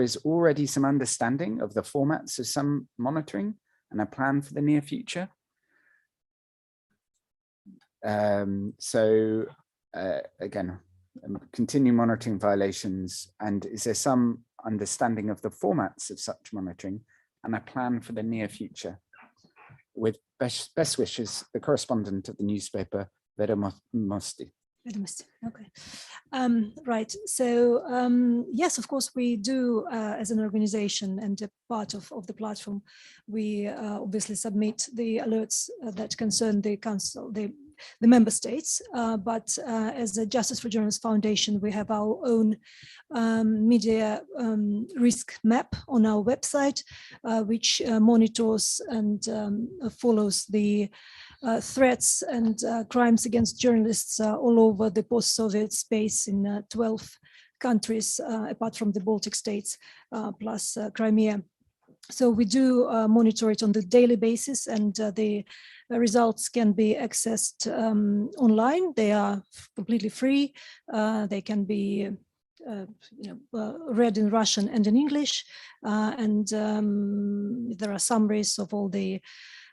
is already some understanding of the formats of some monitoring and a plan for the near future. Again, continue monitoring violations, and is there some understanding of the formats of such monitoring and a plan for the near future? With best wishes, the correspondent of the newspaper, Vedomosti. Okay. Right. So yes, of course, we do as an organization and a part of the platform, we obviously submit the alerts that concern the council, the member states, but as the Justice for Journalists Foundation, we have our own media risk map on our website, which monitors and follows the threats and crimes against journalists all over the post-Soviet space in 12 countries, apart from the Baltic states, plus Crimea. So we do monitor it on the daily basis, and the results can be accessed online. They are completely free. They can be read in Russian and in English, and there are summaries of all the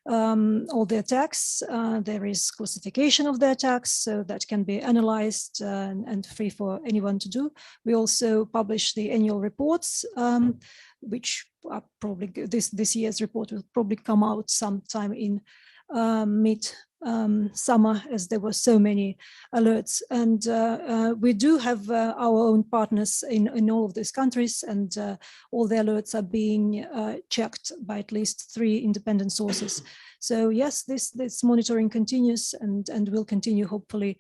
attacks. There is classification of the attacks, so that can be analyzed and free for anyone to do. We also publish the annual reports, which are probably this year's report will probably come out sometime in mid-summer, as there were so many alerts. And we do have our own partners in all of these countries, and all the alerts are being checked by at least 3 independent sources. So yes, this monitoring continues and will continue, hopefully,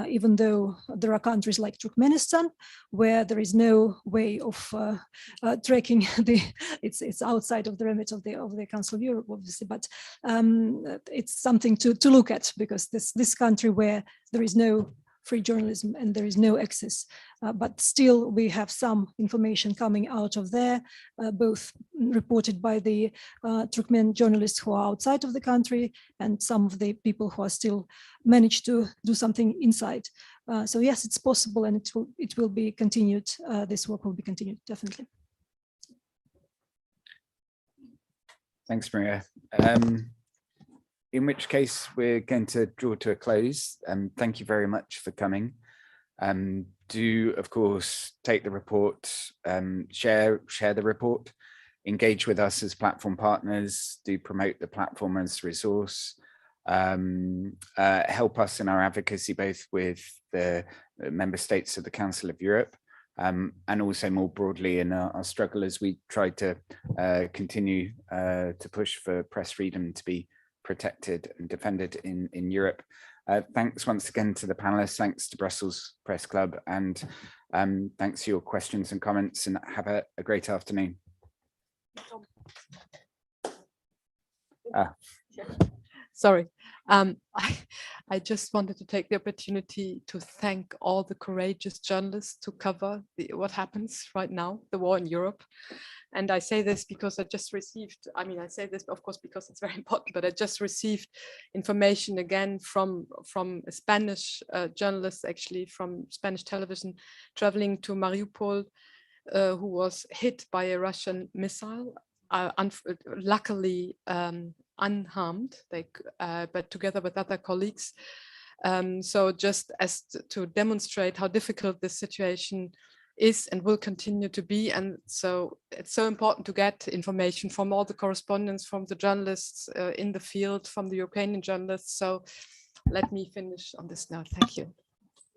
even though there are countries like Turkmenistan where there is no way of tracking it's outside of the remit of the Council of Europe, obviously, but it's something to look at, because this country where there is no free journalism and there is no access, but still we have some information coming out of there, both reported by the Turkmen journalists who are outside of the country and some of the people who are still managed to do something inside. So yes, it's possible, and it will be continued. This work will be continued, definitely. Thanks, Maria. In which case we're going to draw to a close. Thank you very much for coming. Do, of course, take the report, share the report, engage with us as platform partners, do promote the platform as a resource, help us in our advocacy, both with the member states of the Council of Europe, and also more broadly in our struggle as we try to continue to push for press freedom to be protected and defended in Europe. Thanks once again to the panelists, thanks to Brussels Press Club, and thanks for your questions and comments, and have a great afternoon. Sorry. I just wanted to take the opportunity to thank all the courageous journalists to cover what happens right now, the war in Europe. And I say this because I just received, I mean, I say this, of course, because it's very important, but I just received information again from a Spanish journalist, actually from Spanish television, traveling to Mariupol, who was hit by a Russian missile, luckily unharmed, but together with other colleagues. So just as to demonstrate how difficult this situation is and will continue to be. And so it's so important to get information from all the correspondents, from the journalists in the field, from the Ukrainian journalists. So let me finish on this note. Thank you.